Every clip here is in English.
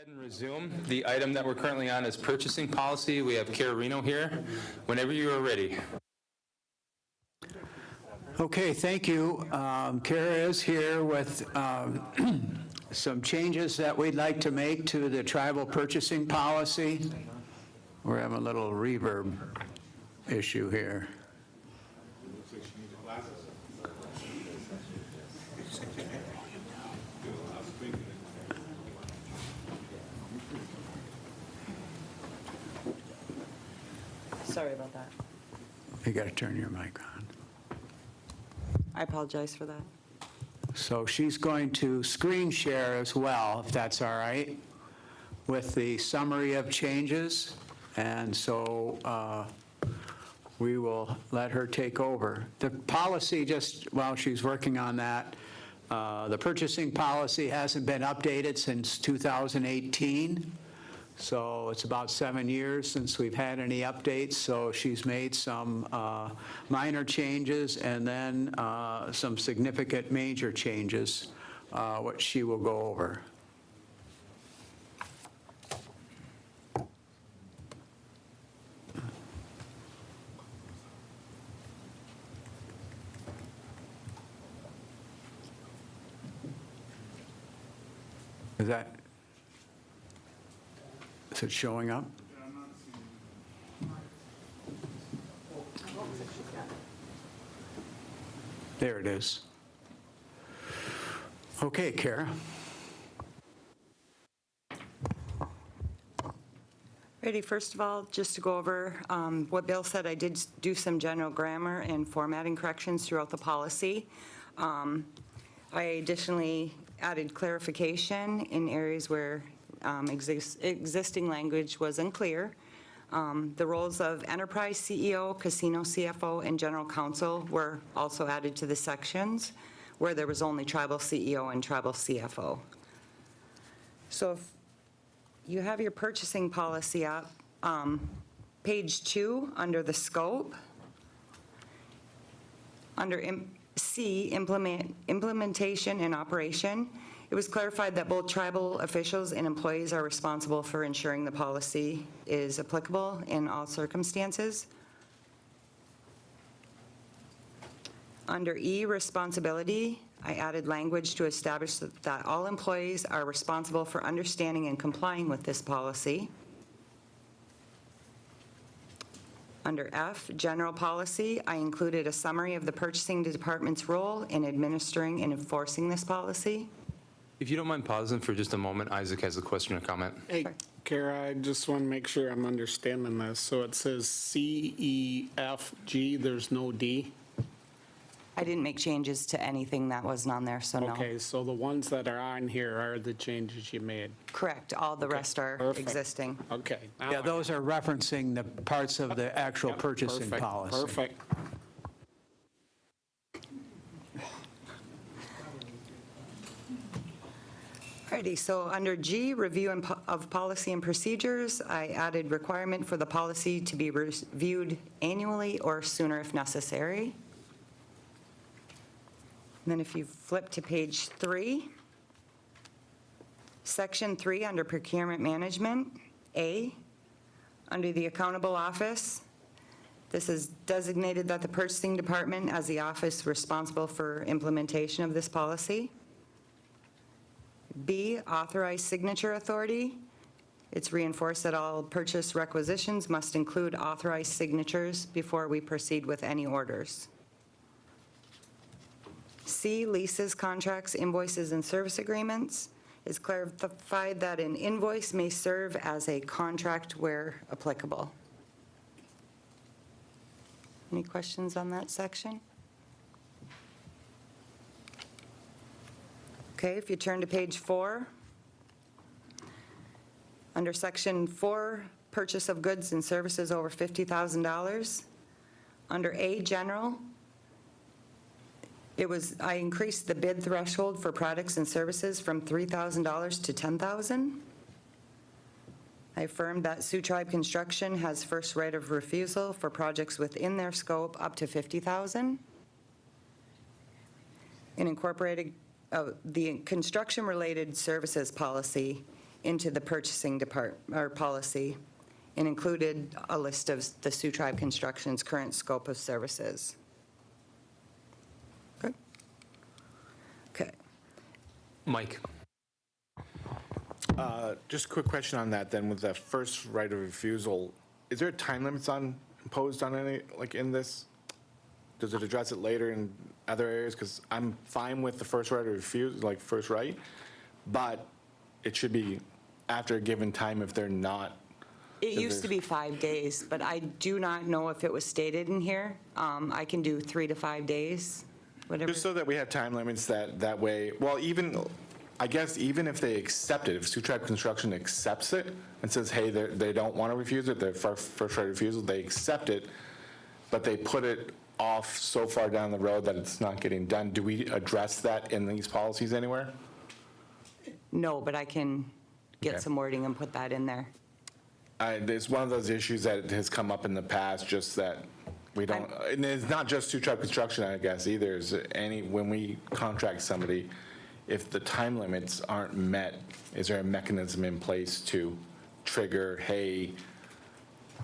ahead and resume. The item that we're currently on is purchasing policy. We have Kara Reno here. Whenever you are ready. Okay, thank you. Kara is here with some changes that we'd like to make to the tribal purchasing policy. We're having a little reverb issue here. Sorry about that. You got to turn your mic on. I apologize for that. So she's going to screen share as well, if that's all right, with the summary of changes. And so we will let her take over. The policy, just while she's working on that, the purchasing policy hasn't been updated since 2018. So it's about 7 years since we've had any updates. So she's made some minor changes and then some significant major changes, which she will go over. Is it showing up? There it is. Okay, Kara. Ready, first of all, just to go over what Bill said, I did do some general grammar and formatting corrections throughout the policy. I additionally added clarification in areas where existing language was unclear. The roles of enterprise CEO, casino CFO, and general counsel were also added to the sections where there was only tribal CEO and tribal CFO. So if you have your purchasing policy up, page 2 under the scope, under C, implementation and operation, it was clarified that both tribal officials and employees are responsible for ensuring the policy is applicable in all circumstances. Under E, responsibility, I added language to establish that all employees are responsible for understanding and complying with this policy. Under F, general policy, I included a summary of the purchasing department's role in administering and enforcing this policy. If you don't mind pausing for just a moment, Isaac has a question or comment. Hey, Kara, I just want to make sure I'm understanding this. So it says C, E, F, G, there's no D? I didn't make changes to anything that wasn't on there, so no. Okay, so the ones that are on here are the changes you made? Correct, all the rest are Perfect. existing. Okay. Yeah, those are referencing the parts of the actual Yep, purchasing perfect, policy. Perfect. Alrighty, so under G, review of policy and procedures, I added requirement for the policy to be reviewed annually or sooner if necessary. And then if you flip to page 3, section 3 under procurement management, A, under the accountable office, this is designated that the purchasing department as the office responsible for implementation of this policy. B, authorized signature authority. It's reinforced that all purchase requisitions must include authorized signatures before we proceed with any orders. C, leases, contracts, invoices, and service agreements. It's clarified that an invoice may serve as a contract where applicable. Any questions on that section? Okay, if you turn to page 4, under section 4, purchase of goods and services over $50,000, under A, general, I increased the bid threshold for products and services from $3,000 to $10,000. I affirmed that Sioux Tribe Construction has first right of refusal for projects within their scope up to $50,000. And incorporated the construction-related services policy into the purchasing or policy, and included a list of the Sioux Tribe Construction's current scope of services. Good. Okay. Mike? Just a quick question on that then, with the first right of refusal, is there time limits imposed on any, like in this? Does it address it later in other areas? Because I'm fine with the first right of refusal, like first right, but it should be after a given time if they're not. It used to be 5 days, but I do not know if it was stated in here. I can do 3 to 5 days, whatever. Just so that we have time limits that way, well, even, I guess even if they accept it, if Sioux Tribe Construction accepts it and says, hey, they don't want to refuse it, their first right of refusal, they accept it, but they put it off so far down the road that it's not getting done, do we address that in these policies anywhere? No, but I can get Okay. some wording and put that in there. It's one of those issues that has come up in the past, just that we don't, and it's not just Sioux Tribe Construction, I guess, either. Is when we contract somebody, if the time limits aren't met, is there a mechanism in place to trigger, hey,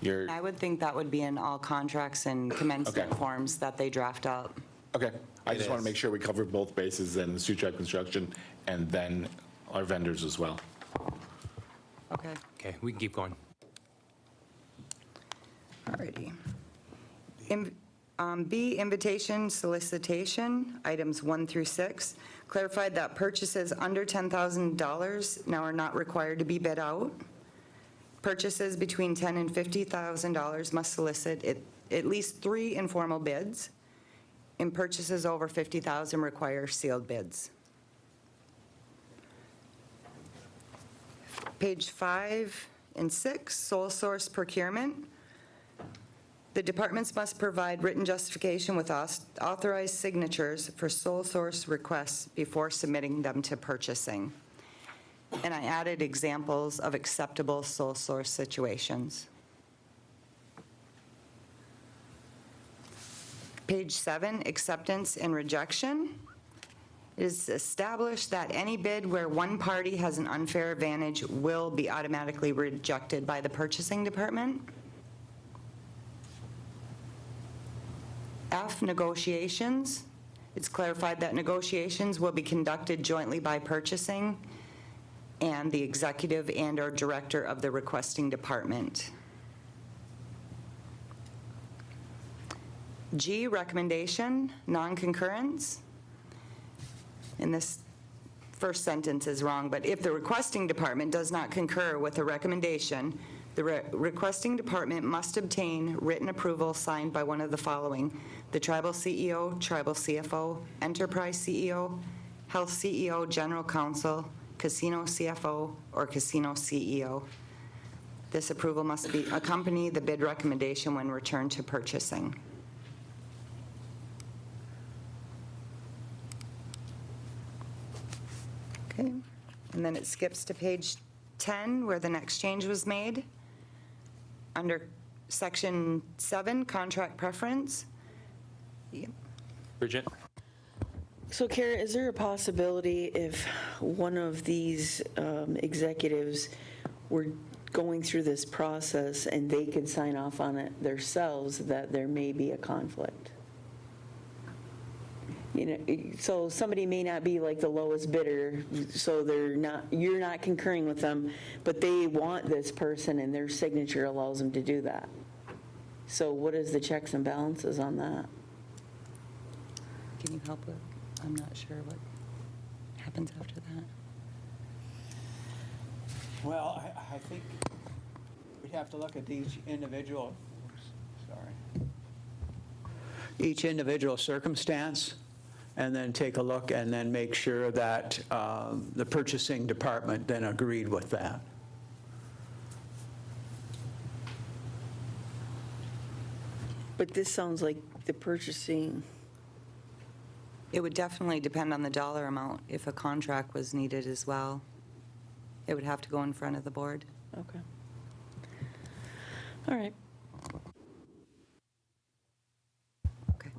you're, I would think that would be in all contracts and commencement Okay. forms that they draft up. okay. I just want is. to make sure we cover both bases, then the Sioux Tribe Construction and then our vendors as well. Okay, Okay, we can keep going. alrighty. B, invitation solicitation, items 1 through 6, clarified that purchases under $10,000 now are not required to be bid out. Purchases between $10,000 and $50,000 must solicit at least 3 informal bids, and purchases over $50,000 require sealed bids. Page 5 and 6, sole source procurement. The departments must provide written justification with authorized signatures for sole source requests before submitting them to purchasing. And I added examples of acceptable sole source situations. Page 7, acceptance and rejection. It is established that any bid where one party has an unfair advantage will be automatically rejected by the purchasing department. F, negotiations. It's clarified that negotiations will be conducted jointly by purchasing and the executive and/or director of the requesting department. G, recommendation, non-concurrence. And this first sentence is wrong, but if the requesting department does not concur with a recommendation, the requesting department must obtain written approval signed by one of the following: the tribal CEO, tribal CFO, enterprise CEO, health CEO, general counsel, casino CFO, or casino CEO. This approval must accompany the bid recommendation when returned to purchasing. Okay, and then it skips to page 10 where the next change was made. Under section 7, contract preference. Yep. Bridget? So Kara, is there a possibility if one of these executives were going through this process and they could sign off on it themselves, that there may be a conflict? You know, so somebody may not be like the lowest bidder, so you're not concurring with them, but they want this person and their signature allows them to do that. So what is the checks and balances on that? Can you help with? I'm not sure what happens after that. Well, I think we'd have to look at each individual, each individual circumstance, and then take a look and then make sure that the purchasing department then agreed with that. But this sounds like the purchasing, It would definitely depend on the dollar amount if a contract was needed as well. It would have to go in front of the board. okay. All right. Okay.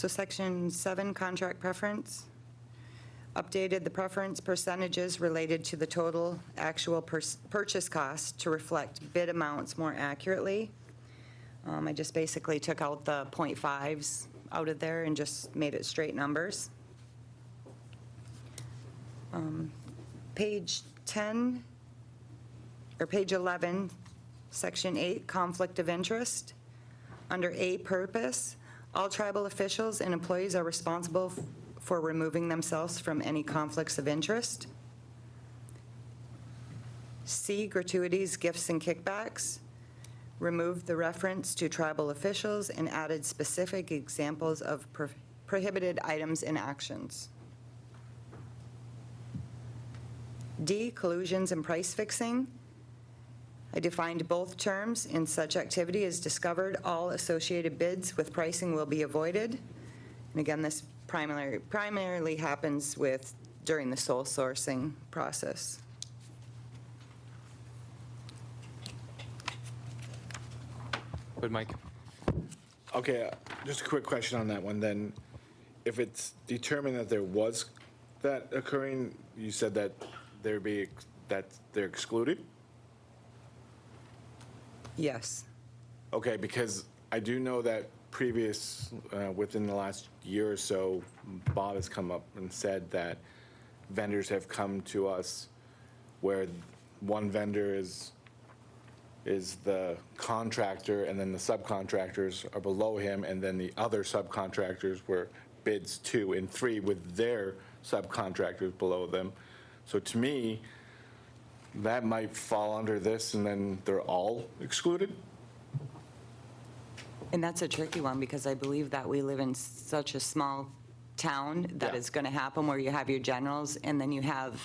So section 7, contract preference. Updated the preference percentages related to the total actual purchase cost to reflect bid amounts more accurately. I just basically took out the .5s out of there and just made it straight numbers. Page 10, or page 11, section 8, conflict of interest. Under A, purpose, all tribal officials and employees are responsible for removing themselves from any conflicts of interest. C, gratuities, gifts, and kickbacks. Removed the reference to tribal officials and added specific examples of prohibited items and actions. D, collusions and price fixing. I defined both terms. In such activity as discovered, all associated bids with pricing will be avoided. And again, this primarily happens during the sole sourcing process. Good, Mike? Okay, just a quick question on that one then. If it's determined that there was that occurring, you said that that they're excluded? Yes. Okay, because I do know that within the last year or so, Bob has come up and said that vendors have come to us where one vendor is the contractor, and then the subcontractors are below him, and then the other subcontractors were bids 2 and 3 with their subcontractors below them. So to me, that might fall under this, and then they're all excluded? And that's a tricky one because I believe that we live in such a small town that Yeah. it's going to happen where you have your generals and then you have,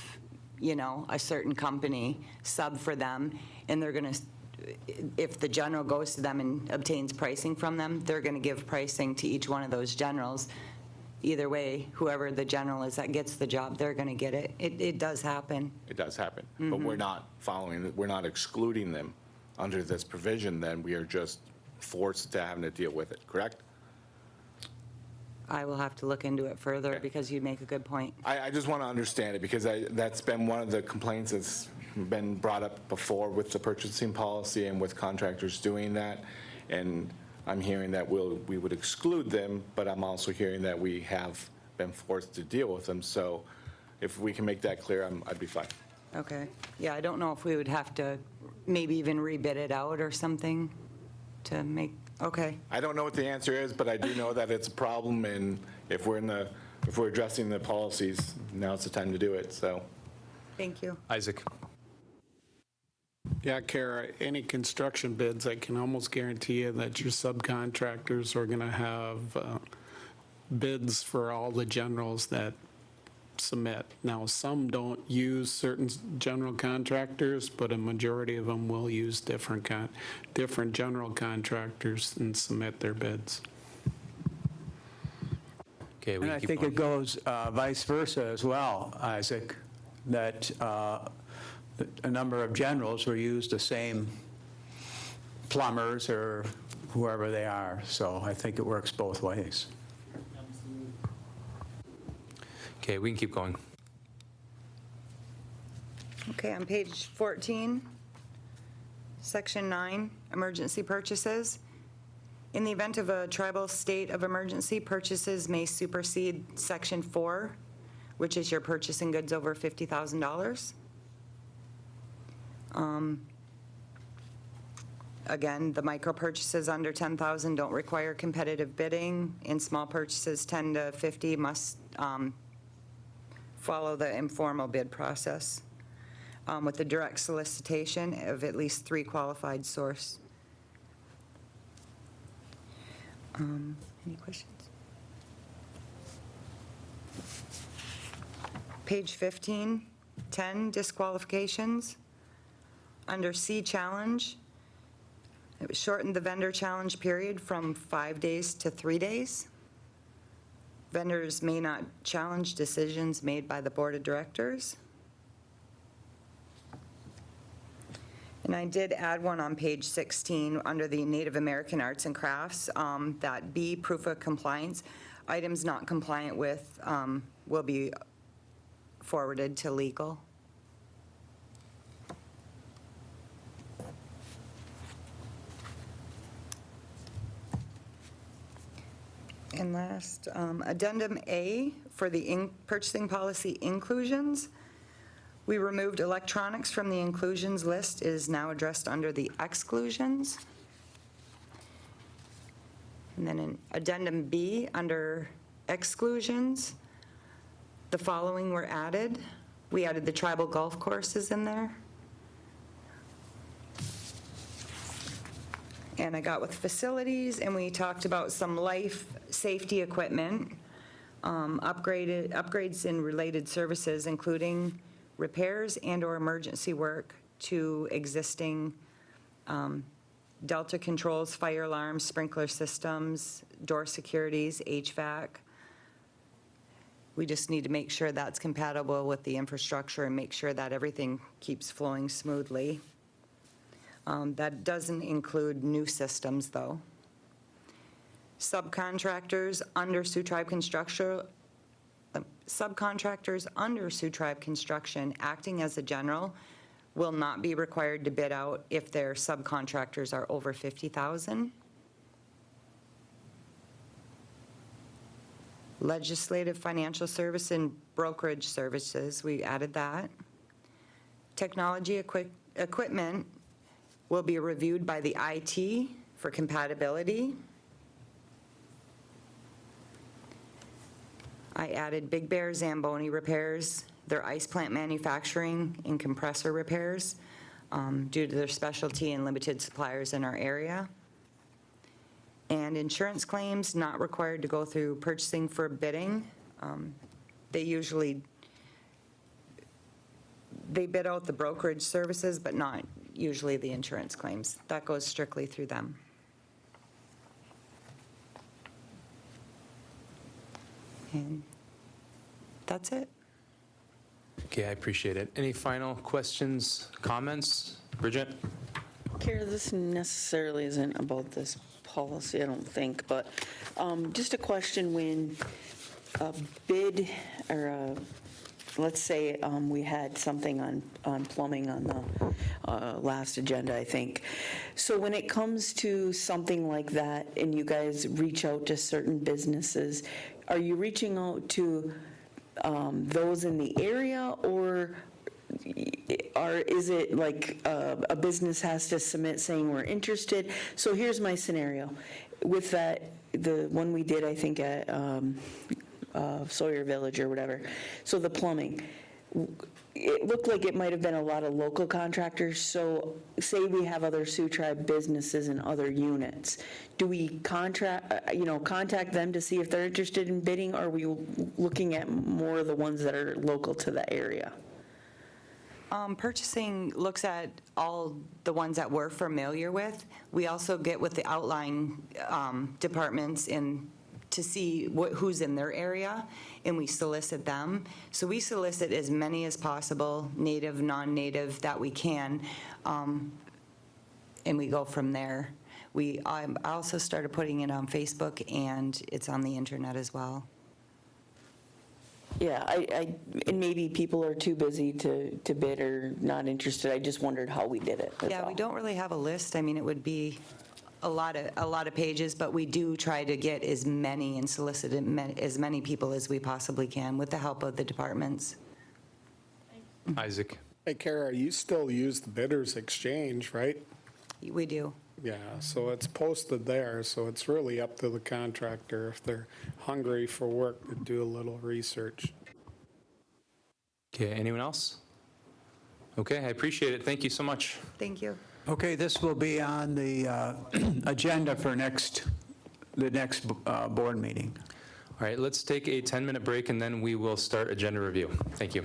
a certain company sub for them, and they're going to, if the general goes to them and obtains pricing from them, they're going to give pricing to each one of those generals. Either way, whoever the general is that gets the job, they're going to get it. It does happen. It does happen, but we're not we're not excluding them under this provision, then we are just forced to having to deal with it, correct? I will have to look into it further Okay. because you make a good point. I just want to understand it, because that's been one of the complaints that's been brought up before with the purchasing policy and with contractors doing that, and I'm hearing that we would exclude them, but I'm also hearing that we have been forced to deal with them, so if we can make that clear, I'd be fine. Okay. Yeah, I don't know if we would have to maybe even rebid it out or something to make, okay. I don't know what the answer is, but I do know that it's a problem, and if we're addressing the policies, now's the time to do it, so. Thank you. Isaac? Yeah, Kara, any construction bids, I can almost guarantee you that your subcontractors are going to have bids for all the generals that submit. Now, some don't use certain general contractors, but a majority of them will use different general contractors and submit their bids. Okay, we And can I keep think going. it goes vice versa as well, Isaac, that a number of generals will use the same plumbers or whoever they are. So I think it works both ways. Okay, we can keep going. Okay, on page 14, section 9, emergency purchases. In the event of a tribal state of emergency, purchases may supersede section 4, which is your purchasing goods over $50,000. Again, the micro purchases under 10,000 don't require competitive bidding, and small purchases 10 to 50 must follow the informal bid process with the direct solicitation of at least 3 qualified source. Any questions? Page 15, 10, disqualifications. Under C, challenge, it was shortened the vendor challenge period from 5 days to 3 days. Vendors may not challenge decisions made by the board of directors. And I did add one on page 16 under the Native American Arts and Crafts, that B, proof of compliance. items not compliant with will be forwarded to legal. And last, Addendum A for the purchasing policy inclusions. We removed electronics from the inclusions list, it is now addressed under the exclusions. And then in Addendum B, under exclusions, the following were added. We added the tribal golf courses in there. And I got with facilities, and we talked about some life safety equipment, upgrades in related services, including repairs and/or emergency work to existing Delta controls, fire alarms, sprinkler systems, door securities, HVAC. We just need to make sure that's compatible with the infrastructure and make sure that everything keeps flowing smoothly. That doesn't include new systems, though. Subcontractors under Sioux Tribe Construction acting as a general will not be required to bid out if their subcontractors are over 50,000. Legislative, financial service, and brokerage services, we added that. Technology equipment will be reviewed by the IT for compatibility. I added Big Bear Zamboni repairs, their ice plant manufacturing and compressor repairs due to their specialty and limited suppliers in our area. And insurance claims not required to go through purchasing for bidding. They bid out the brokerage services, but not usually the insurance claims. That goes strictly through them. And that's it. Okay, I appreciate it. Any final questions, comments? Bridget? Kara, this necessarily isn't about this policy, I don't think, but just a question: when a bid or let's say we had something on plumbing on the last agenda, I think. So when it comes to something like that and you guys reach out to certain businesses, are you reaching out to those in the area, or is it like a business has to submit saying we're interested? So here's my scenario. With that, the one we did, I think, at Sawyer Village or whatever, so the plumbing, it looked like it might have been a lot of local contractors. So say we have other Sioux Tribe businesses and other units. Do we contact them to see if they're interested in bidding, or are we looking at more of the ones that are local to the area? Purchasing looks at all the ones that we're familiar with. We also get with the outlying departments to see who's in their area, and we solicit them. So we solicit as many as possible, native, non-native, that we can, and we go from there. I also started putting it on Facebook, and it's on the internet as well. Yeah, and maybe people are too busy to bid or not interested. I just wondered how we did it. That's Yeah, we all. don't really have a list. I mean, it would be a lot of pages, but we do try to get as many and solicit as many people as we possibly can with the help of the departments. Isaac? Hey, Kara, you still use the Bidders Exchange, right? We do. Yeah, so it's posted there, so it's really up to the contractor if they're hungry for work to do a little research. Okay, anyone else? Okay, I appreciate it. Thank you so much. Thank you. Okay, this will be on the agenda for the next board meeting. All right, let's take a 10-minute break, and then we will start agenda review. Thank you.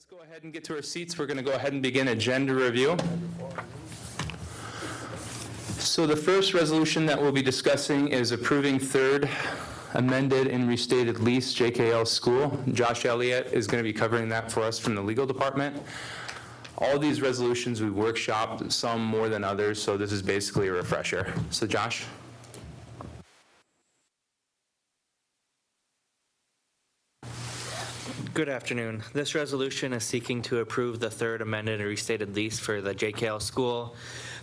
Let's go ahead and get to our seats. We're going to go ahead and begin agenda review. So the first resolution that we'll be discussing is approving third amended and restated lease, JKL School. Josh Elliott is going to be covering that for us from the legal department. All these resolutions we workshopped, some more than others, so this is basically a refresher. So Josh? Good afternoon. This resolution is seeking to approve the third amended and restated lease for the JKL school.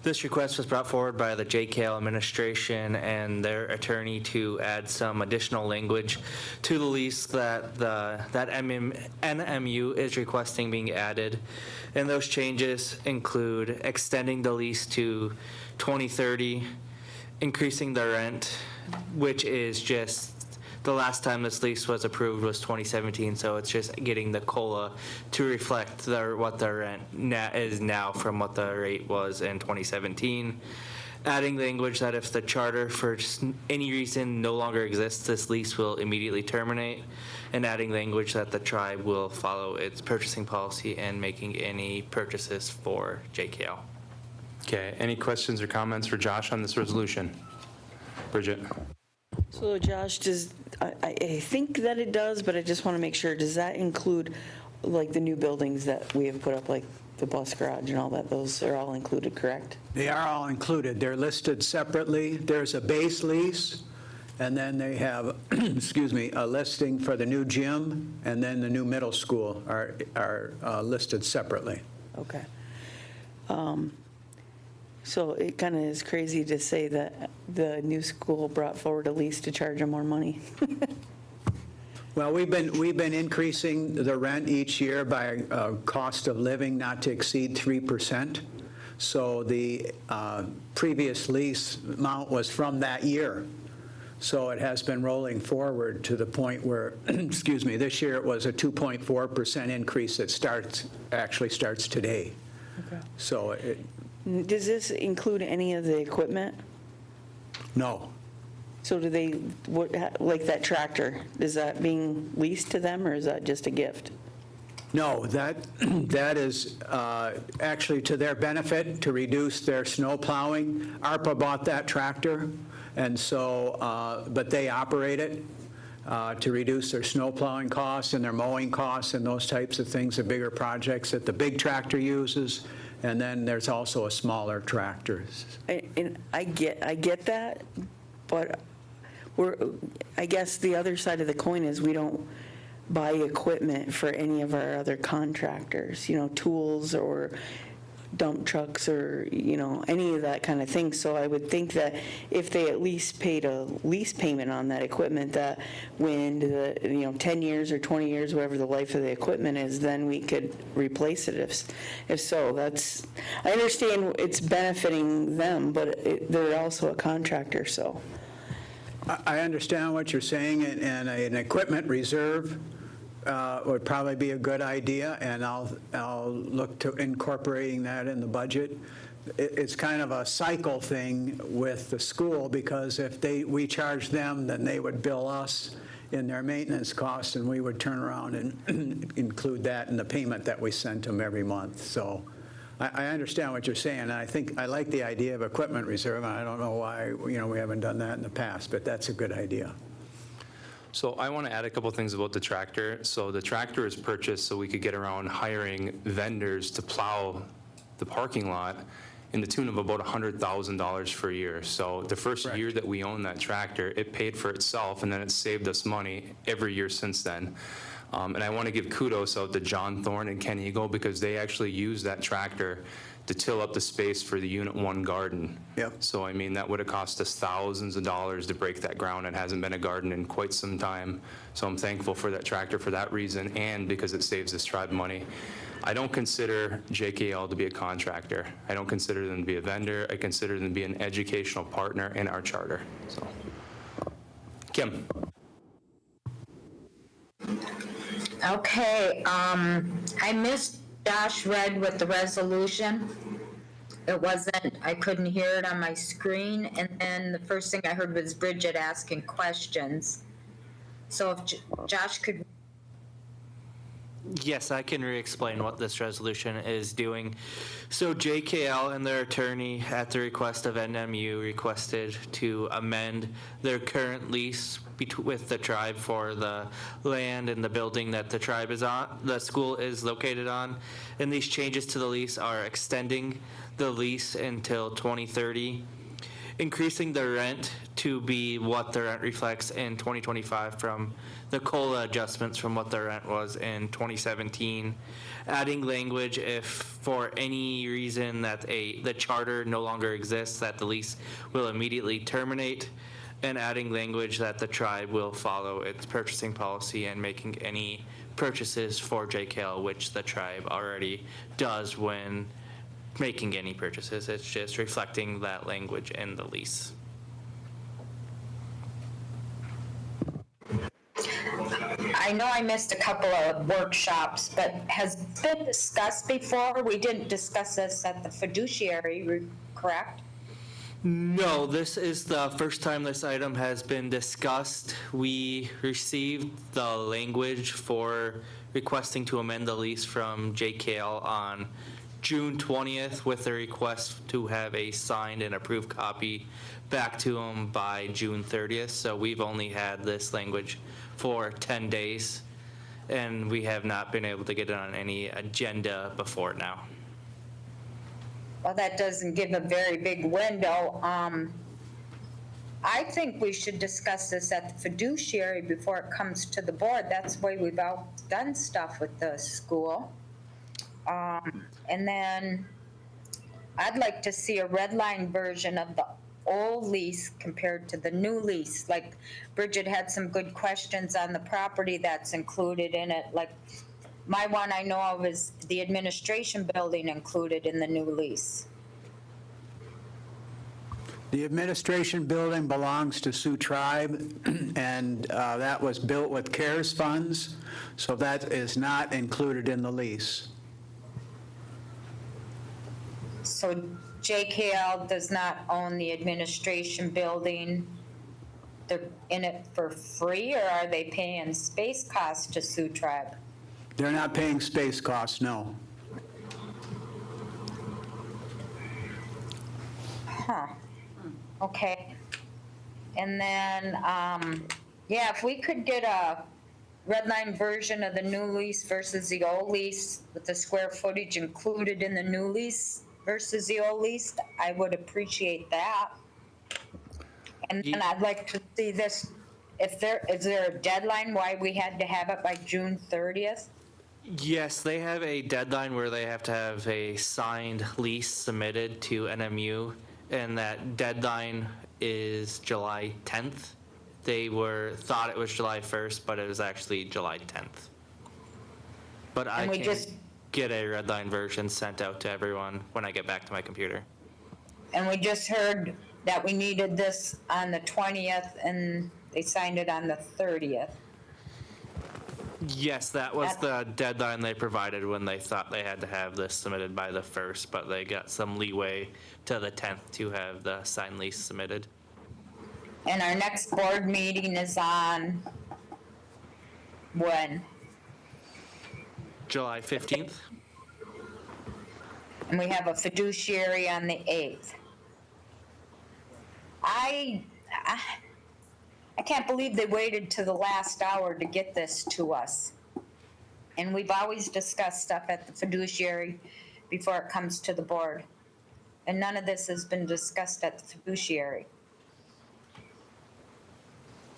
This request was brought forward by the JKL administration and their attorney to add some additional language to the lease that NMU is requesting being added. And those changes include extending the lease to 2030, increasing the rent, which is just the last time this lease was approved was 2017, so it's just getting the COLA to reflect what the rent is now from what the rate was in 2017. Adding language that if the charter for any reason no longer exists, this lease will immediately terminate. And adding language that the tribe will follow its purchasing policy and making any purchases for JKL. Okay, any questions or comments for Josh on this resolution? Bridget? So Josh, I think that it does, but I just want to make sure, does that include like the new buildings that we have put up, like the bus garage and all that? Those are all included, correct? They are all included. They're listed separately. There's a base lease, and then they have, excuse me, a listing for the new gym, and then the new middle school are listed separately. Okay. So it kind of is crazy to say that the new school brought forward a lease to charge them more money. Well, we've been increasing the rent each year by a cost of living not to exceed 3%. So the previous lease amount was from that year. So it has been rolling forward to the point where, excuse me, this year it was a 2.4% increase that actually starts today. Okay. So Does this include any of the equipment? no. So do they, like that tractor, is that being leased to them or is that just a gift? No, that is actually to their benefit, to reduce their snow plowing. ARPA bought that tractor, and so, but they operate it to reduce their snow plowing costs and their mowing costs and those types of things, the bigger projects that the big tractor uses. And then there's also a smaller tractor. And I get that, but I guess the other side of the coin is we don't buy equipment for any of our other contractors, tools or dump trucks or, any of that kind of thing. So I would think that if they at least paid a lease payment on that equipment, that when 10 years or 20 years, whatever the life of the equipment is, then we could replace it. If so, I understand it's benefiting them, but they're also a contractor, so. I understand what you're saying, and an equipment reserve would probably be a good idea, and I'll look to incorporating that in the budget. It's kind of a cycle thing with the school, because if we charge them, then they would bill us in their maintenance costs, and we would turn around and include that in the payment that we send them every month. So I understand what you're saying, and I like the idea of equipment reserve, and I don't know why we haven't done that in the past, but that's a good idea. So I want to add a couple things about the tractor. So the tractor is purchased so we could get around hiring vendors to plow the parking lot in the tune of about $100,000 per year. So the first Correct. year that we owned that tractor, it paid for itself, and then it saved us money every year since then. And I want to give kudos out to John Thorne and Ken Eagle, because they actually used that tractor to till up the space for the Unit 1 garden. Yep. So, I mean, that would have cost us thousands of dollars to break that ground. It hasn't been a garden in quite some time. So I'm thankful for that tractor for that reason, and because it saves this tribe money. I don't consider JKL to be a contractor. I don't consider them to be a vendor. I consider them to be an educational partner in our charter. So, Kim. Okay, I missed Josh read with the resolution. I couldn't hear it on my screen, and then the first thing I heard was Bridget asking questions. So if Josh could Yes, I can re-explain what this resolution is doing. So JKL and their attorney, at the request of NMU, requested to amend their current lease with the tribe for the land and the building that the tribe is on, the school is located on. And these changes to the lease are extending the lease until 2030, increasing the rent to be what the rent reflects in 2025 from the COLA adjustments from what the rent was in 2017, adding language if for any reason that the charter no longer exists, that the lease will immediately terminate, and adding language that the tribe will follow its purchasing policy and making any purchases for JKL, which the tribe already does when making any purchases. It's just reflecting that language in the lease. I know I missed a couple of workshops, but has been discussed before? We didn't discuss this at the fiduciary, correct? No, this is the first time this item has been discussed. We received the language for requesting to amend the lease from JKL on June 20th with a request to have a signed and approved copy back to them by June 30th. So we've only had this language for 10 days, and we have not been able to get it on any agenda before now. Well, that doesn't give a very big window. I think we should discuss this at the fiduciary before it comes to the board. That's the way we've all done stuff with the school. And then I'd like to see a red line version of the old lease compared to the new lease. Like Bridget had some good questions on the property that's included in it. Like my one I know of is the administration building included in the new lease. The administration building belongs to Sioux Tribe, and that was built with CARES funds, so that is not included in the lease. So JKL does not own the administration building. They're in it for free, or are they paying space costs to Sioux Tribe? They're not paying space costs, no. Huh, okay. And then, yeah, if we could get a red line version of the new lease versus the old lease with the square footage included in the new lease versus the old lease, I would appreciate that. And then I'd like to see this, is there a deadline why we had to have it by June 30th? Yes, they have a deadline where they have to have a signed lease submitted to NMU, and that deadline is July 10th. They thought it was July 1st, but it was actually July 10th. But I can get a red line version sent out to everyone when I get back to my computer. And we just heard that we needed this on the 20th, and they signed it on the 30th. Yes, that was the deadline they provided when they thought they had to have this submitted by the 1st, but they got some leeway to the 10th to have the signed lease submitted. And our next board meeting is on when? July 15th? And we have a fiduciary on the 8th. I can't believe they waited to the last hour to get this to us. And we've always discussed stuff at the fiduciary before it comes to the board. And none of this has been discussed at the fiduciary.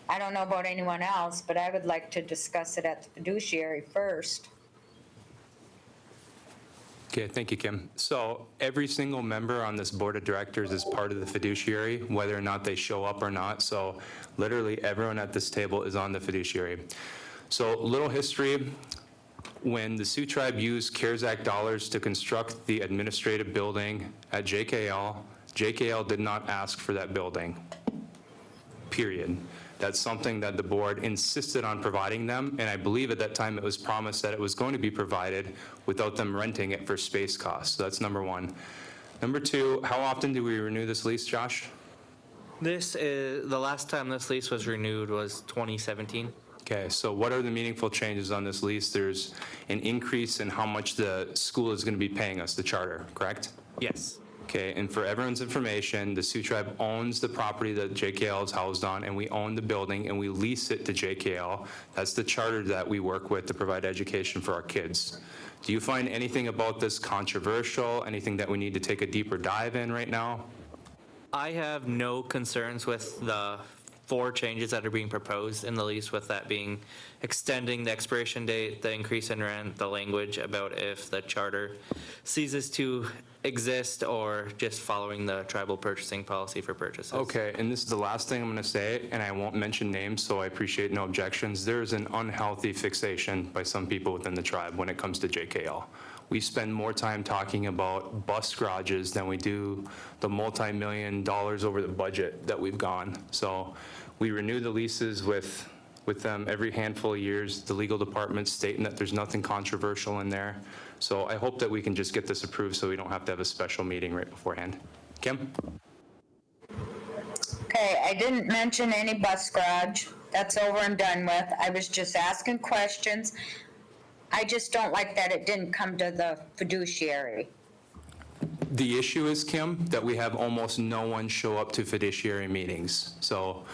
I don't know about anyone else, but I would like to discuss it at the fiduciary first. Okay, thank you, Kim. So every single member on this board of directors is part of the fiduciary, whether or not they show up or not. So literally everyone at this table is on the fiduciary. So little history, when the Sioux Tribe used CARES Act dollars to construct the administrative building at JKL, JKL did not ask for that building, period. That's something that the board insisted on providing them, and I believe at that time it was promised that it was going to be provided without them renting it for space costs. So that's number one. Number two, how often do we renew this lease, Josh? This is, the last time this lease was renewed was 2017. Okay, so what are the meaningful changes on this lease? There's an increase in how much the school is going to be paying us, the charter, correct? Yes. Okay, and for everyone's information, the Sioux Tribe owns the property that JKL is housed on, and we own the building, and we lease it to JKL. That's the charter that we work with to provide education for our kids. Do you find anything about this controversial, anything that we need to take a deeper dive in right now? I have no concerns with the 4 changes that are being proposed in the lease, with that being extending the expiration date, the increase in rent, the language about if the charter ceases to exist, or just following the tribal purchasing policy for purchases. Okay, and this is the last thing I'm going to say, and I won't mention names, so I appreciate no objections. There is an unhealthy fixation by some people within the tribe when it comes to JKL. We spend more time talking about bus garages than we do the multi-million dollars over the budget that we've gone. So we renew the leases with them every handful of years, the legal department stating that there's nothing controversial in there. So I hope that we can just get this approved so we don't have to have a special meeting right beforehand. Kim? Okay, I didn't mention any bus garage. That's over and done with. I was just asking questions. I just don't like that it didn't come to the fiduciary. The issue is, Kim, that we have almost no one show up to fiduciary meetings. So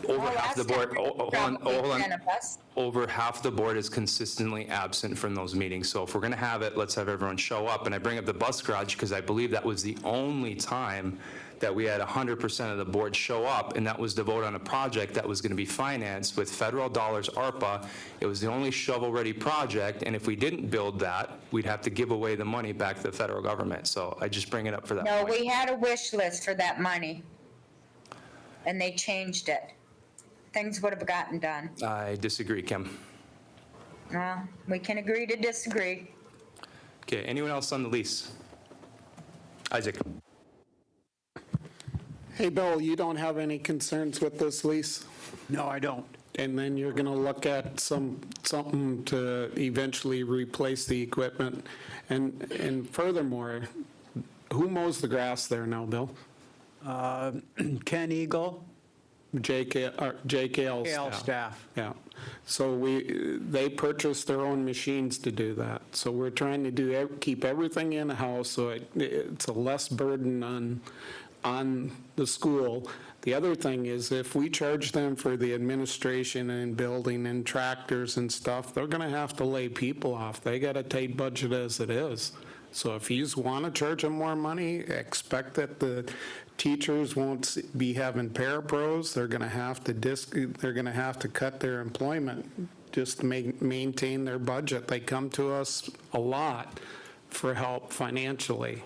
over Well, half the last board, time, hold probably on. 10 of us. Over half the board is consistently absent from those meetings. So if we're going to have it, let's have everyone show up. And I bring up the bus garage because I believe that was the only time that we had 100% of the board show up, and that was to vote on a project that was going to be financed with federal dollars, ARPA. It was the only shovel-ready project, and if we didn't build that, we'd have to give away the money back to the federal government. So I just bring it up for that No, point. we had a wish list for that money, and they changed it. Things would have gotten done. I disagree, Kim. Well, we can agree to disagree. Okay, anyone else on the lease? Isaac? Hey, Bill, you don't have any concerns with this lease? No, I don't. And then you're going to look at something to eventually replace the equipment? And furthermore, who mows the grass there now, Bill? Ken Eagle, JKL KL staff. staff. Yeah. So they purchased their own machines to do that. So we're trying to keep everything in-house so it's a less burden on the school. The other thing is, if we charge them for the administration and building and tractors and stuff, they're going to have to lay people off. They got a tight budget as it is. So if you want to charge them more money, expect that the teachers won't be having parapros. They're going to have to cut their employment just to maintain their budget. They come to us a lot for help financially.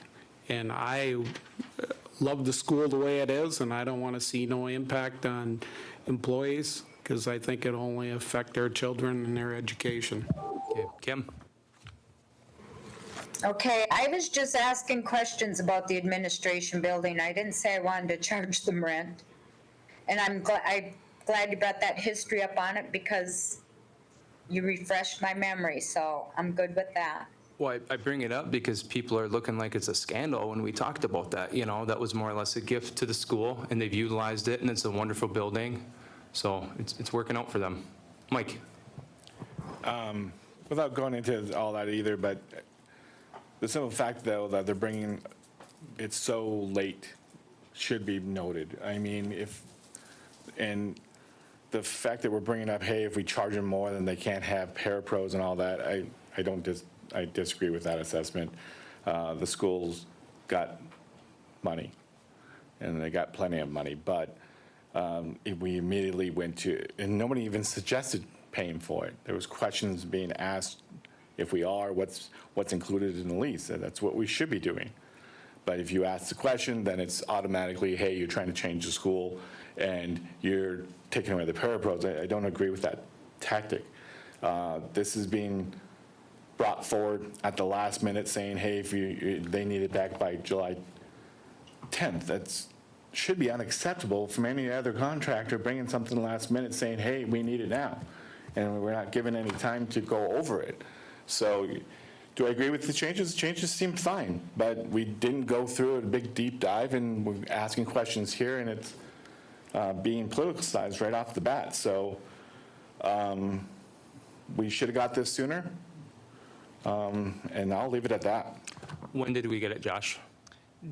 And I love the school the way it is, and I don't want to see no impact on employees, because I think it'll only affect our children and their education. Okay, Kim? Okay, I was just asking questions about the administration building. I didn't say I wanted to charge them rent. And I'm glad you brought that history up on it, because you refreshed my memory, so I'm good with that. Well, I bring it up because people are looking like it's a scandal when we talked about that. You know, that was more or less a gift to the school, and they've utilized it, and it's a wonderful building. So it's working out for them. Mike? Without going into all that either, but the simple fact, though, that they're bringing it so late should be noted. I mean, and the fact that we're bringing up, hey, if we charge them more, then they can't have parapros and all that, I disagree with that assessment. The schools got money, and they got plenty of money, but if we immediately went to, and nobody even suggested paying for it. There was questions being asked, if we are, what's included in the lease? That's what we should be doing. But if you ask the question, then it's automatically, hey, you're trying to change the school, and you're taking away the parapros. I don't agree with that tactic. This is being brought forward at the last minute, saying, hey, if they need it back by July 10th. That should be unacceptable from any other contractor bringing something last minute saying, hey, we need it now. And we're not given any time to go over it. So do I agree with the changes? The changes seem fine, but we didn't go through a big deep dive, and we're asking questions here, and being politicized right off the bat. So we should have got this sooner, and I'll leave it at that. When did we get it, Josh?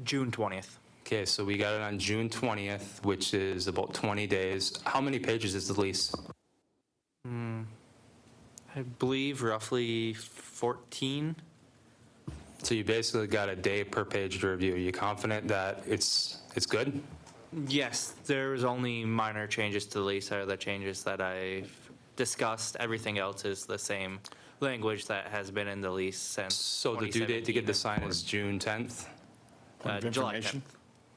June 20th. Okay, so we got it on June 20th, which is about 20 days. How many pages is the lease? I believe roughly 14. So you basically got a day per page to review. Are you confident that it's good? Yes, there was only minor changes to the lease, or the changes that I've discussed. Everything else is the same language that has been in the lease since So the due date to get the sign is June 10th, Point of July information. 10th.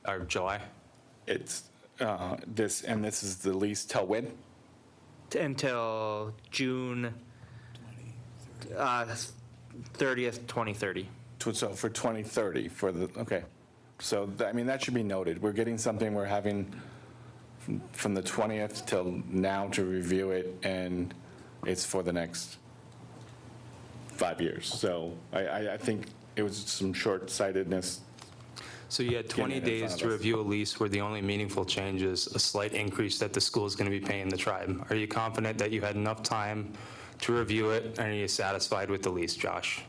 or July? It's this, and this is the lease till when? Until June 30th, 2030. So for 2030, for the, okay. So, I mean, that should be noted. We're getting something we're having from the 20th till now to review it, and it's for the next 5 years. So I think it was some short-sightedness. So you had 20 Getting it in days front to of us. review a lease where the only meaningful change is a slight increase that the school is going to be paying the tribe. Are you confident that you had enough time to review it, and are you satisfied with the lease, Josh?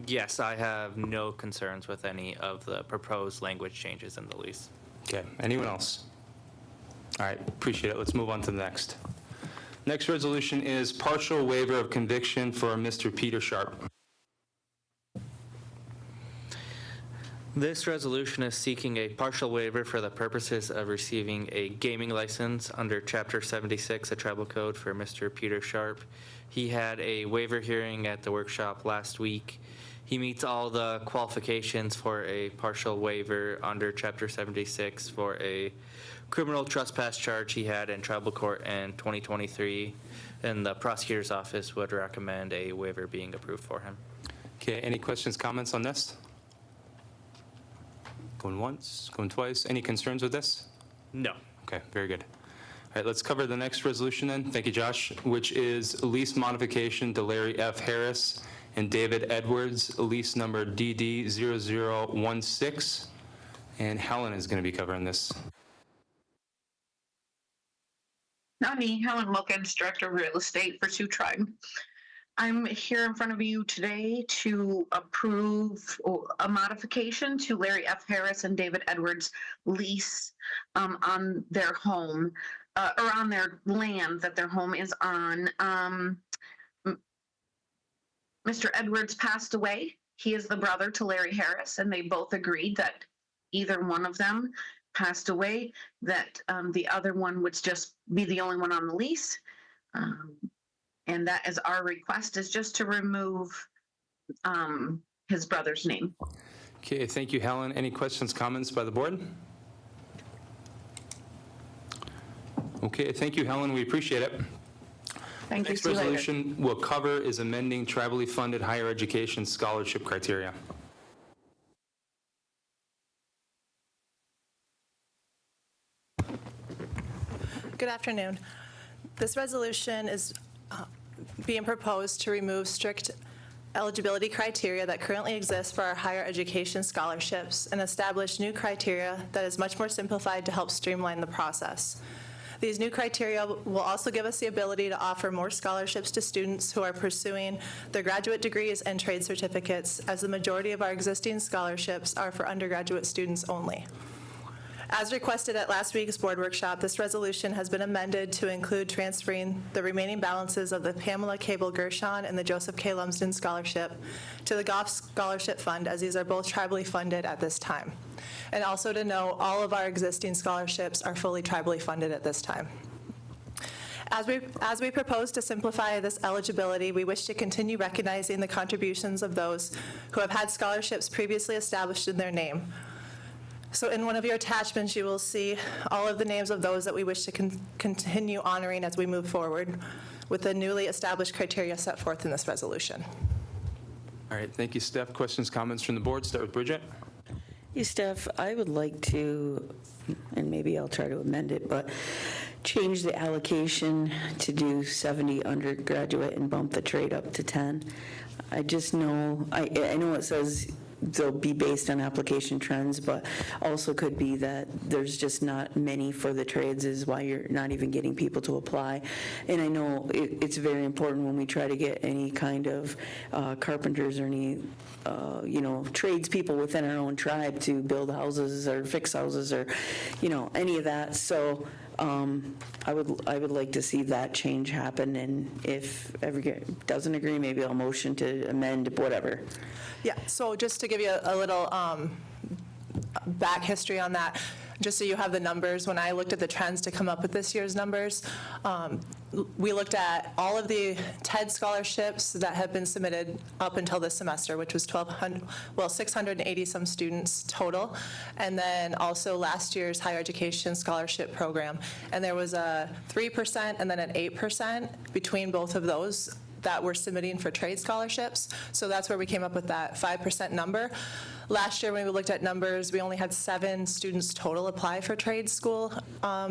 Yes, I have no concerns with any of the proposed language changes in the lease. Okay, anyone else? All right, appreciate it. Let's move on to the next. Next resolution is partial waiver of conviction for Mr. Peter Sharp. This resolution is seeking a partial waiver for the purposes of receiving a gaming license under Chapter 76 of Tribal Code for Mr. Peter Sharp. He had a waiver hearing at the workshop last week. He meets all the qualifications for a partial waiver under Chapter 76 for a criminal trespass charge he had in tribal court in 2023, and the prosecutor's office would recommend a waiver being approved for him. Okay, any questions, comments on this? Going once, going twice. Any concerns with this? No. Okay, very good. All right, let's cover the next resolution then. Thank you, Josh, which is lease modification to Larry F. Harris and David Edwards, lease number DD0016. And Helen is going to be covering this. Not me, Helen Wilkins, Director of Real Estate for Sioux Tribe. I'm here in front of you today to approve a modification to Larry F. Harris and David Edwards' lease on their home, or on their land that their home is on. Mr. Edwards passed away. He is the brother to Larry Harris, and they both agreed that either one of them passed away, that the other one would just be the only one on the lease. And that is our request, is just to remove his brother's name. Okay, thank you, Helen. Any questions, comments by the board? Okay, thank you, Helen. We appreciate it. Thank you. Next See you later. resolution we'll cover is amending tribally funded higher education scholarship criteria. Good afternoon. This resolution is being proposed to remove strict eligibility criteria that currently exist for our higher education scholarships and establish new criteria that is much more simplified to help streamline the process. These new criteria will also give us the ability to offer more scholarships to students who are pursuing their graduate degrees and trade certificates, as the majority of our existing scholarships are for undergraduate students only. As requested at last week's board workshop, this resolution has been amended to include transferring the remaining balances of the Pamela Cable Gershon and the Joseph K. Lumsden Scholarship to the Goff Scholarship Fund, as these are both tribally funded at this time. And also to note, all of our existing scholarships are fully tribally funded at this time. As we propose to simplify this eligibility, we wish to continue recognizing the contributions of those who have had scholarships previously established in their name. So in one of your attachments, you will see all of the names of those that we wish to continue honoring as we move forward with the newly established criteria set forth in this resolution. All right, thank you, Steph. Questions, comments from the board? Start with Bridget. Hey, Steph, I would like to, and maybe I'll try to amend it, but change the allocation to do 70 undergraduate and bump the trade up to 10. I just know, I know it says they'll be based on application trends, but also could be that there's just not many for the trades is why you're not even getting people to apply. And I know it's very important when we try to get any kind of carpenters or any, tradespeople within our own tribe to build houses or fix houses or, any of that. So I would like to see that change happen, and if every doesn't agree, maybe I'll motion to amend, whatever. Yeah, so just to give you a little back history on that, just so you have the numbers, when I looked at the trends to come up with this year's numbers, we looked at all of the TED scholarships that have been submitted up until this semester, which was 680 some students total, and then also last year's higher education scholarship program. And there was a 3% and then an 8% between both of those that we're submitting for trade scholarships. So that's where we came up with that 5% number. Last year, when we looked at numbers, we only had 7 students total apply for trade school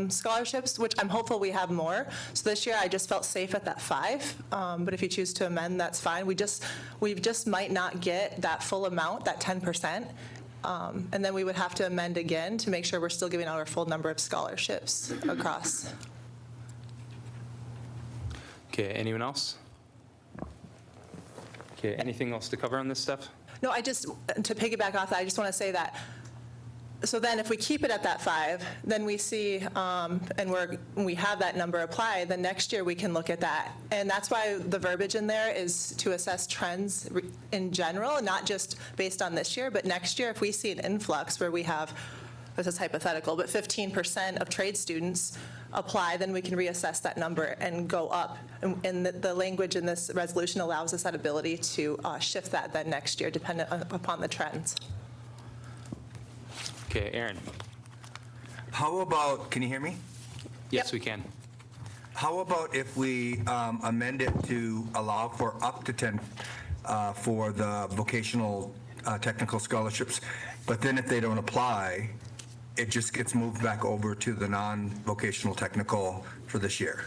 scholarships, which I'm hopeful we have more. So this year, I just felt safe at that 5. But if you choose to amend, that's fine. We just might not get that full amount, that 10%. And then we would have to amend again to make sure we're still giving out our full number of scholarships across. Okay, anyone else? Okay, anything else to cover on this stuff? No, to piggyback off that, I just want to say that, so then if we keep it at that 5, then we see, and we have that number applied, then next year we can look at that. And that's why the verbiage in there is to assess trends in general, not just based on this year, but next year if we see an influx where we have, this is hypothetical, but 15% of trade students apply, then we can reassess that number and go up. And the language in this resolution allows us that ability to shift that then next year, dependent upon the trends. Okay, Aaron. How about, can you hear me? Yes, we can. How about if we amend it to allow for up to 10 for the vocational technical scholarships, but then if they don't apply, it just gets moved back over to the non-vocational technical for this year?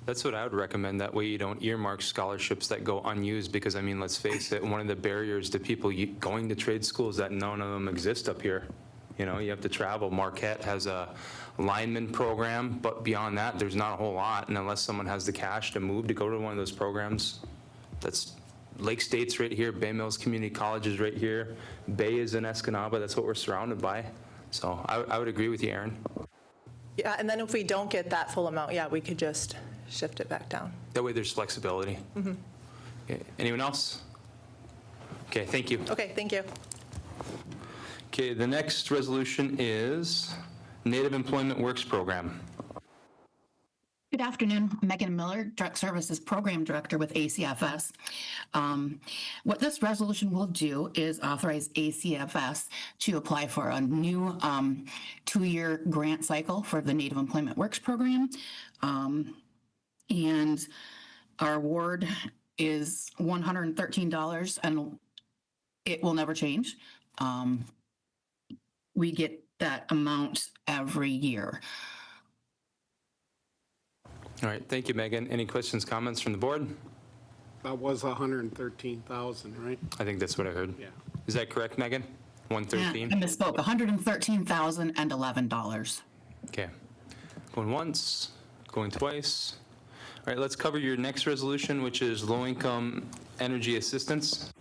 That's what I would recommend. That way you don't earmark scholarships that go unused, because, I mean, let's face it, one of the barriers to people going to trade school is that none of them exist up here. You know, you have to travel. Marquette has a lineman program, but beyond that, there's not a whole lot. And unless someone has the cash to move to go to one of those programs, that's Lake State's right here, Bay Mills Community College is right here, Bay is in Escanaba. That's what we're surrounded by. So I would agree with you, Aaron. Yeah, and then if we don't get that full amount, yeah, we could just shift it back down. That way there's flexibility. Okay. Anyone else? Okay, thank you. Okay, thank you. Okay, the next resolution is Native Employment Works Program. Good afternoon, Megan Miller, Direct Services Program Director with ACFS. What this resolution will do is authorize ACFS to apply for a new 2-year grant cycle for the Native Employment Works Program. And our award is $113, and it will never change. We get that amount every year. All right, thank you, Megan. Any questions, comments from the board? That was 113,000, right? I think that's what I heard. Yeah. Is that correct, Megan? I 113? misspoke, $113,011. Okay. Going once, going twice. All right, let's cover your next resolution, which is low-income energy assistance.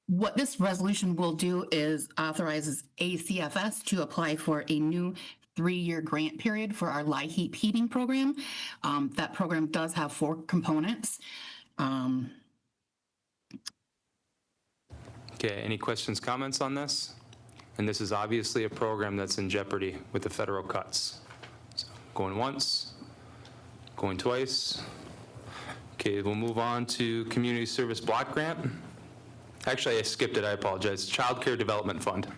What this resolution will do is authorizes ACFS to apply for a new 3-year grant period for our LIHEAP heating program. That program does have 4 components. Okay, any questions, comments on this? And this is obviously a program that's in jeopardy with the federal cuts. So going once, going twice. Okay, we'll move on to Community Service Block Grant. Actually, I skipped it, I apologize. Child Care Development Fund.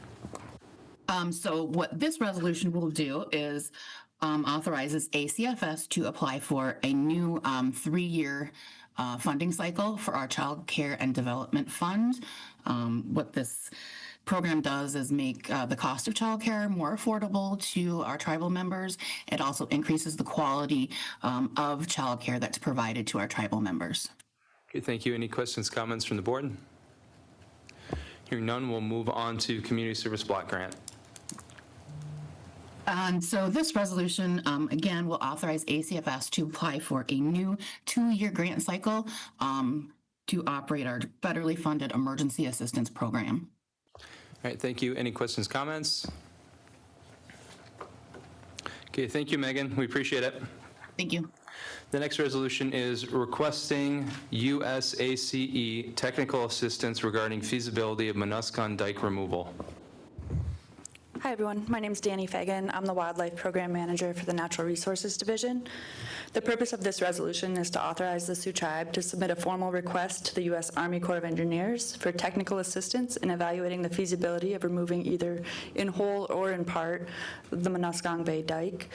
So what this resolution will do is authorizes ACFS to apply for a new 3-year funding cycle for our Child Care and Development Fund. What this program does is make the cost of childcare more affordable to our tribal members. It also increases the quality of childcare that's provided to our tribal members. Okay, thank you. Any questions, comments from the board? Hearing none, we'll move on to Community Service Block Grant. So this resolution, again, will authorize ACFS to apply for a new 2-year grant cycle to operate our federally funded emergency assistance program. All right, thank you. Any questions, comments? Okay, thank you, Megan. We appreciate it. Thank you. The next resolution is requesting USACE technical assistance regarding feasibility of Monuscon dike removal. Hi, everyone. My name is Danny Fagan. I'm the Wildlife Program Manager for the Natural Resources Division. The purpose of this resolution is to authorize the Sioux Tribe to submit a formal request to the U.S. Army Corps of Engineers for technical assistance in evaluating the feasibility of removing either in whole or in part the Monuscon Bay Dike.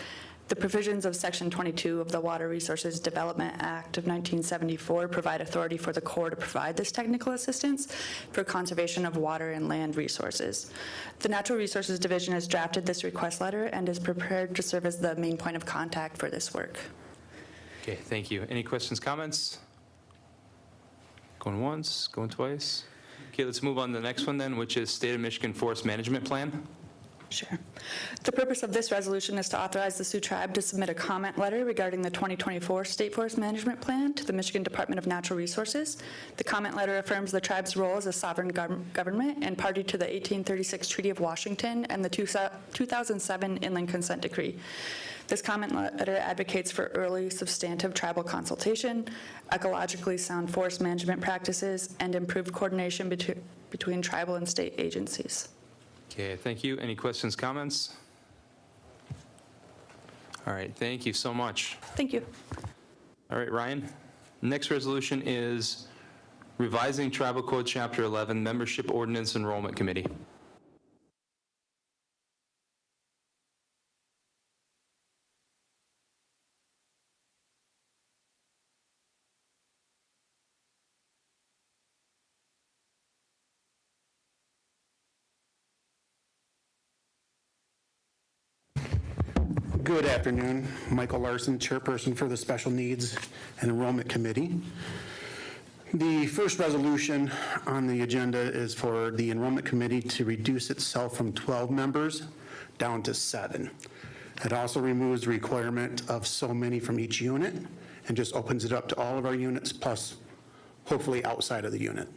The provisions of Section 22 of the Water Resources Development Act of 1974 provide authority for the Corps to provide this technical assistance for conservation of water and land resources. The Natural Resources Division has drafted this request letter and is prepared to serve as the main point of contact for this work. Okay, thank you. Any questions, comments? Going once, going twice? Okay, let's move on to the next one then, which is State of Michigan Forest Management Plan. Sure. The purpose of this resolution is to authorize the Sioux Tribe to submit a comment letter regarding the 2024 State Forest Management Plan to the Michigan Department of Natural Resources. The comment letter affirms the tribe's role as a sovereign government and party to the 1836 Treaty of Washington and the 2007 Inland Consent Decree. This comment letter advocates for early substantive tribal consultation, ecologically sound forest management practices, and improved coordination between tribal and state agencies. Okay, thank you. Any questions, comments? All right, thank you so much. Thank you. All right, Ryan. Next resolution is revising Tribal Code Chapter 11 Membership Ordinance Enrollment Committee. Good afternoon. Michael Larson, Chairperson for the Special Needs and Enrollment Committee. The first resolution on the agenda is for the Enrollment Committee to reduce itself from 12 members down to 7. It also removes the requirement of so many from each unit and just opens it up to all of our units, plus hopefully outside of the unit.